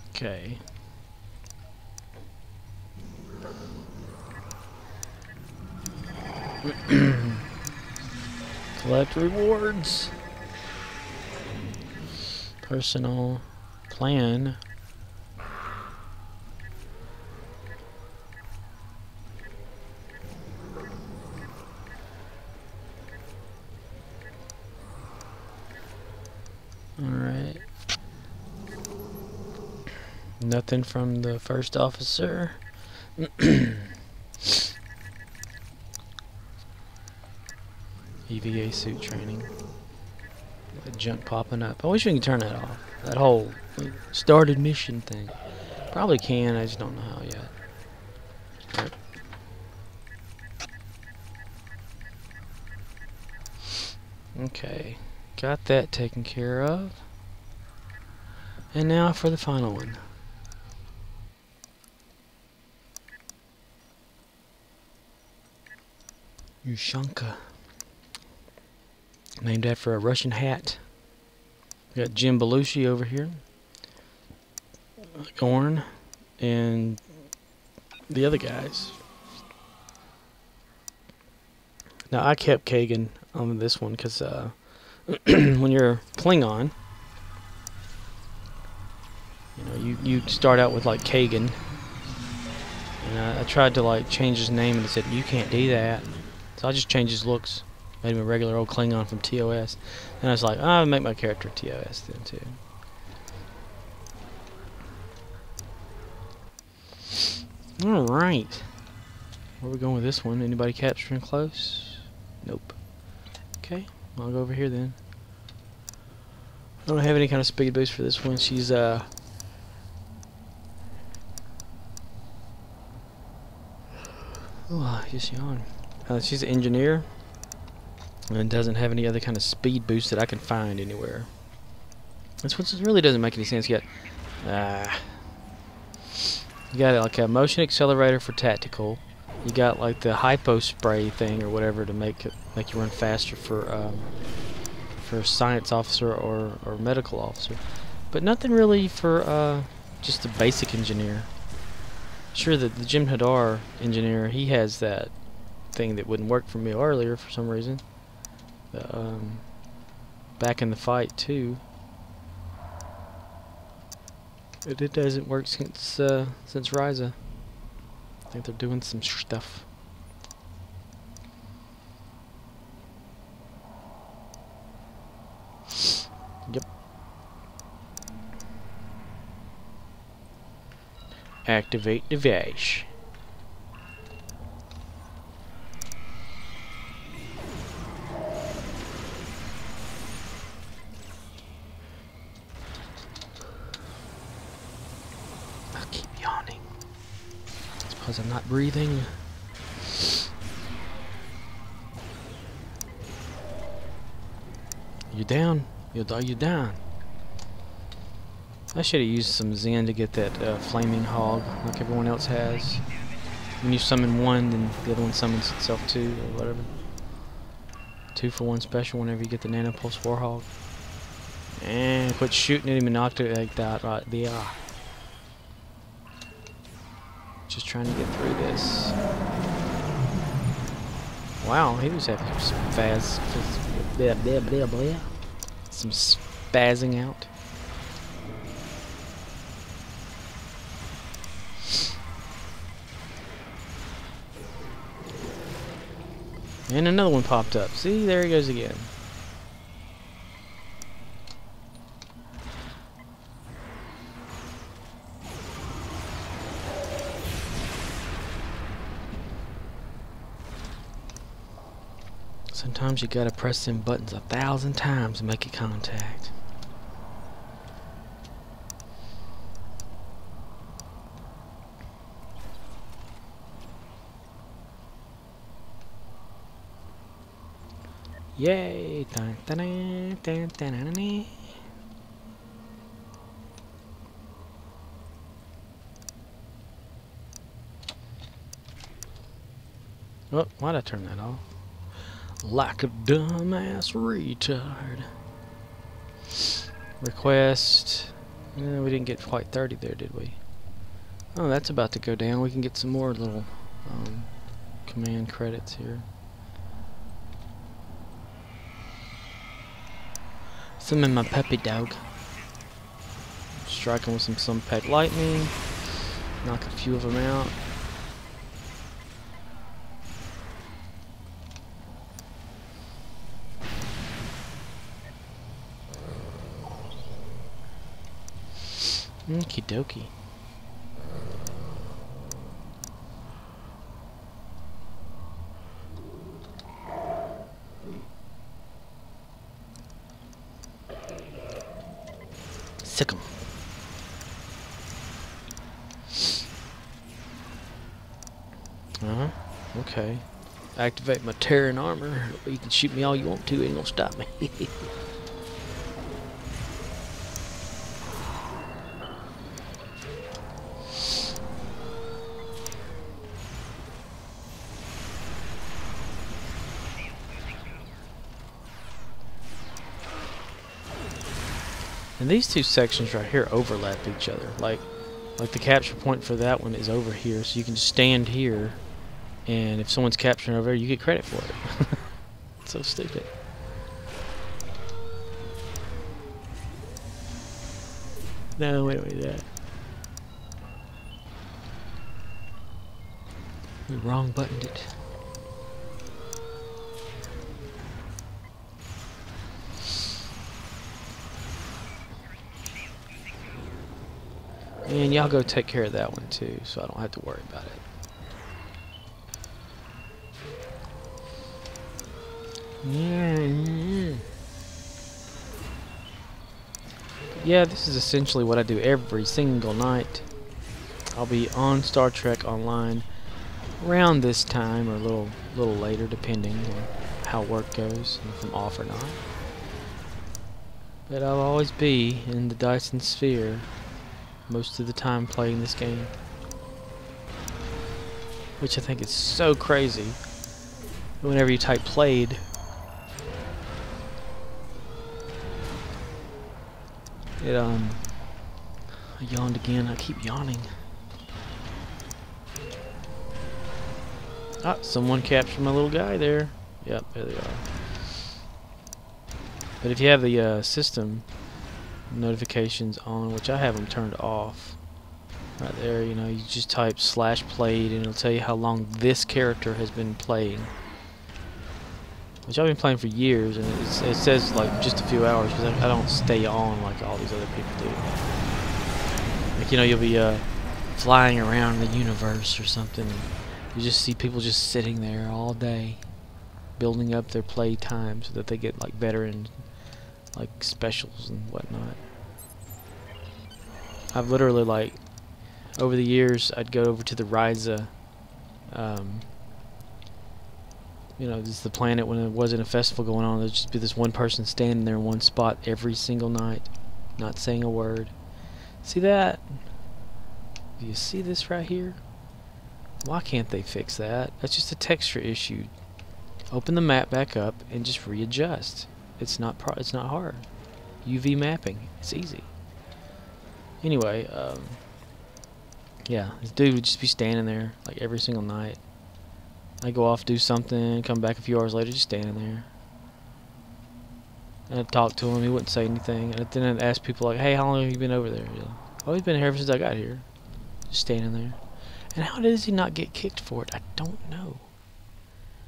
Okay. Collect rewards. Personal plan. Alright. Nothing from the first officer. EVA suit training. That junk popping up. I wish we could turn that off. That whole started mission thing. Probably can, I just don't know how yet. Yep. Okay. Got that taken care of. And now for the final one. Ushanka. Named after a Russian hat. We got Jim Belushi over here. Gorn. and the other guys. Now I kept Kagan on this one because when you're Klingon, you know, you start out with like Kagan, and I tried to like change his name, and it said you can't do that, so I just changed his looks, made him a regular old Klingon from TOS, and I was like, I'll make my character TOS then too. All right, where are we going with this one? Anybody capturing close? Nope. Okay, I'll go over here then. I don't have any kind of speed boost for this one. She's oh, I just yawned. She's an engineer and doesn't have any other kind of speed boost that I can find anywhere. This one really doesn't make any sense yet. You got like a motion accelerator for tactical. You got like the hypo spray thing or whatever to make you run faster for a science officer or medical officer, but nothing really for just the basic engineer. Sure, the Jim Hadar engineer, he has that thing that wouldn't work for me earlier for some reason. Back in the fight too. But it doesn't work since Ryza. I think they're doing some stuff. Yep. Activate device. I'll keep yawning. It's because I'm not breathing. You down? You're down. I should have used some Zen to get that flaming hog like everyone else has. When you summon one, then the other one summons itself too, or whatever. 2 for 1 special whenever you get the Nanopulse Warhog. And quit shooting at him and knocked it like that right there. Just trying to get through this. Wow, he was having some some spazzing out. And another one popped up. See, there he goes again. Sometimes you gotta press them buttons 1,000 times to make a contact. Yay! Dun, dun, dun, dun, dun, dun, dun. Oh, why'd I turn that off? Like a dumbass retard. Request. We didn't get quite 30 there, did we? Oh, that's about to go down. We can get some more little command credits here. Summon my puppy dog. Strike him with some Sunpack Lightning. Knock a few of them out. Okie dokie. Sick 'em. Okay. Activate my Terran armor. You can shoot me all you want to, it ain't gonna stop me. And these two sections right here overlap each other. Like, Like the capture point for that one is over here, so you can just stand here, and if someone's capturing over there, you get credit for it. It's so stupid. No, wait, that. We wrong buttoned it. And y'all go take care of that one too, so I don't have to worry about it. Yeah, this is essentially what I do every single night. I'll be on Star Trek Online around this time or a little later, depending on how work goes and if I'm off or not. But I'll always be in the Dyson sphere most of the time playing this game, which I think is so crazy. Whenever you type played, it I yawned again. I keep yawning. Ah, someone captured my little guy there. Yep, there they are. But if you have the system notifications on, which I have them turned off, right there, you know, you just type /played and it'll tell you how long this character has been playing. Which I've been playing for years, and it says like just a few hours because I don't stay on like all these other people do. Like, you know, you'll be flying around the universe or something, and you just see people just sitting there all day, building up their play time so that they get like veteran like specials and whatnot. I've literally, like, over the years, I'd go over to the Ryza. You know, this is the planet when it wasn't a festival going on. There'd just be this one person standing there in one spot every single night, not saying a word. See that? Do you see this right here? Why can't they fix that? That's just a texture issue. Open the map back up and just readjust. It's not hard. UV mapping. It's easy. Anyway, yeah, this dude would just be standing there like every single night. I go off, do something, come back a few hours later, just standing there. And I'd talk to him, he wouldn't say anything. And then I'd ask people like, hey, how long have you been over there? Like, oh, he's been here ever since I got here. Just standing there. And how does he not get kicked for it? I don't know.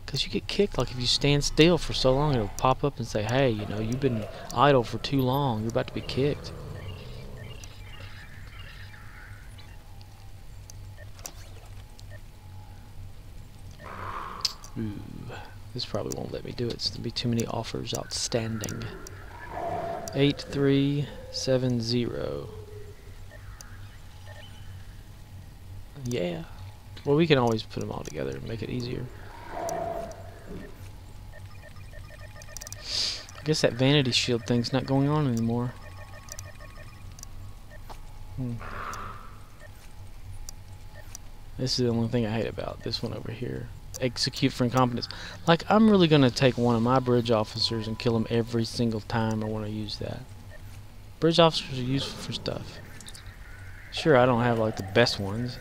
Because you get kicked, like if you stand still for so long, it'll pop up and say, hey, you know, you've been idle for too long, you're about to be kicked. Ooh, this probably won't let me do it. It's gonna be too many offers outstanding. 8370. Yeah. Well, we can always put them all together and make it easier. I guess that vanity shield thing's not going on anymore. This is the only thing I hate about this one over here. Execute for incompetence. Like, I'm really gonna take one of my bridge officers and kill him every single time I want to use that. Bridge officers are useful for stuff. Sure, I don't have like the best ones.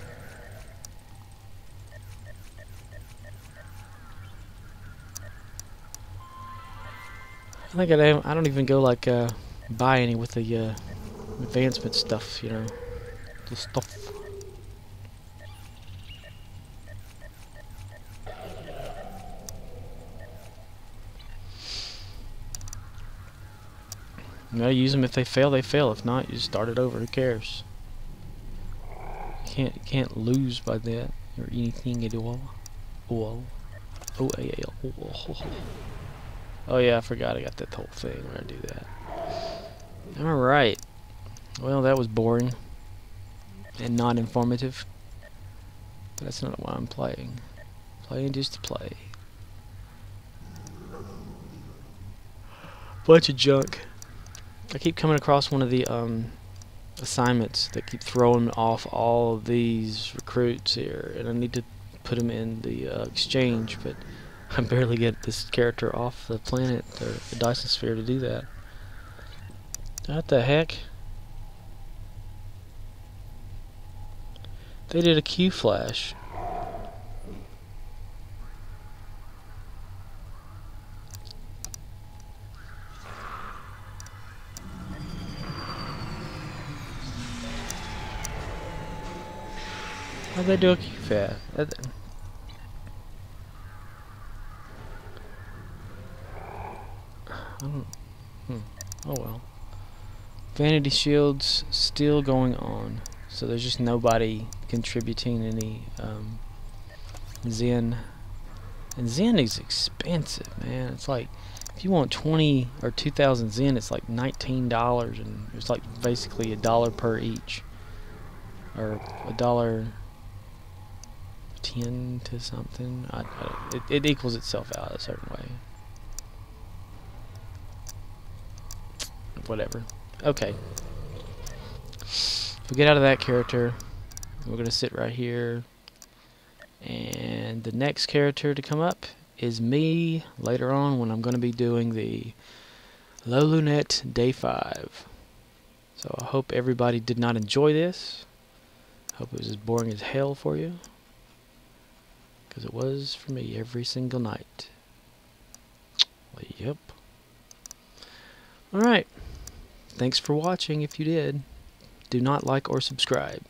I think I don't even go like buy any with the advancement stuff, you know, the stuff. You gotta use them. If they fail, they fail. If not, you just start it over. Who cares? You can't lose by that or anything at all. Oh yeah, I forgot I got that whole thing where I do that. Alright. Well, that was boring and not informative. But that's not why I'm playing. Playing just to play. Bunch of junk. I keep coming across one of the assignments that keep throwing off all of these recruits here, and I need to put them in the exchange, but I barely get this character off the planet or the Dyson sphere to do that. What the heck? They did a Q flash. How'd they do a Q flash? I don't. Oh well. Vanity Shield's still going on, so there's just nobody contributing any Zen. And Zen is expensive, man. It's like if you want 20 or 2,000 Zen, it's like $19, and it's like basically $1 per each, or $1.10 to something. It equals itself out a certain way. Whatever. Okay. If we get out of that character, we're going to sit right here. And the next character to come up is me later on when I'm going to be doing the Lelue Day 5. So I hope everybody did not enjoy this. I hope it was as boring as hell for you. Because it was for me every single night. Yep. Alright. Thanks for watching if you did. Do not like or subscribe.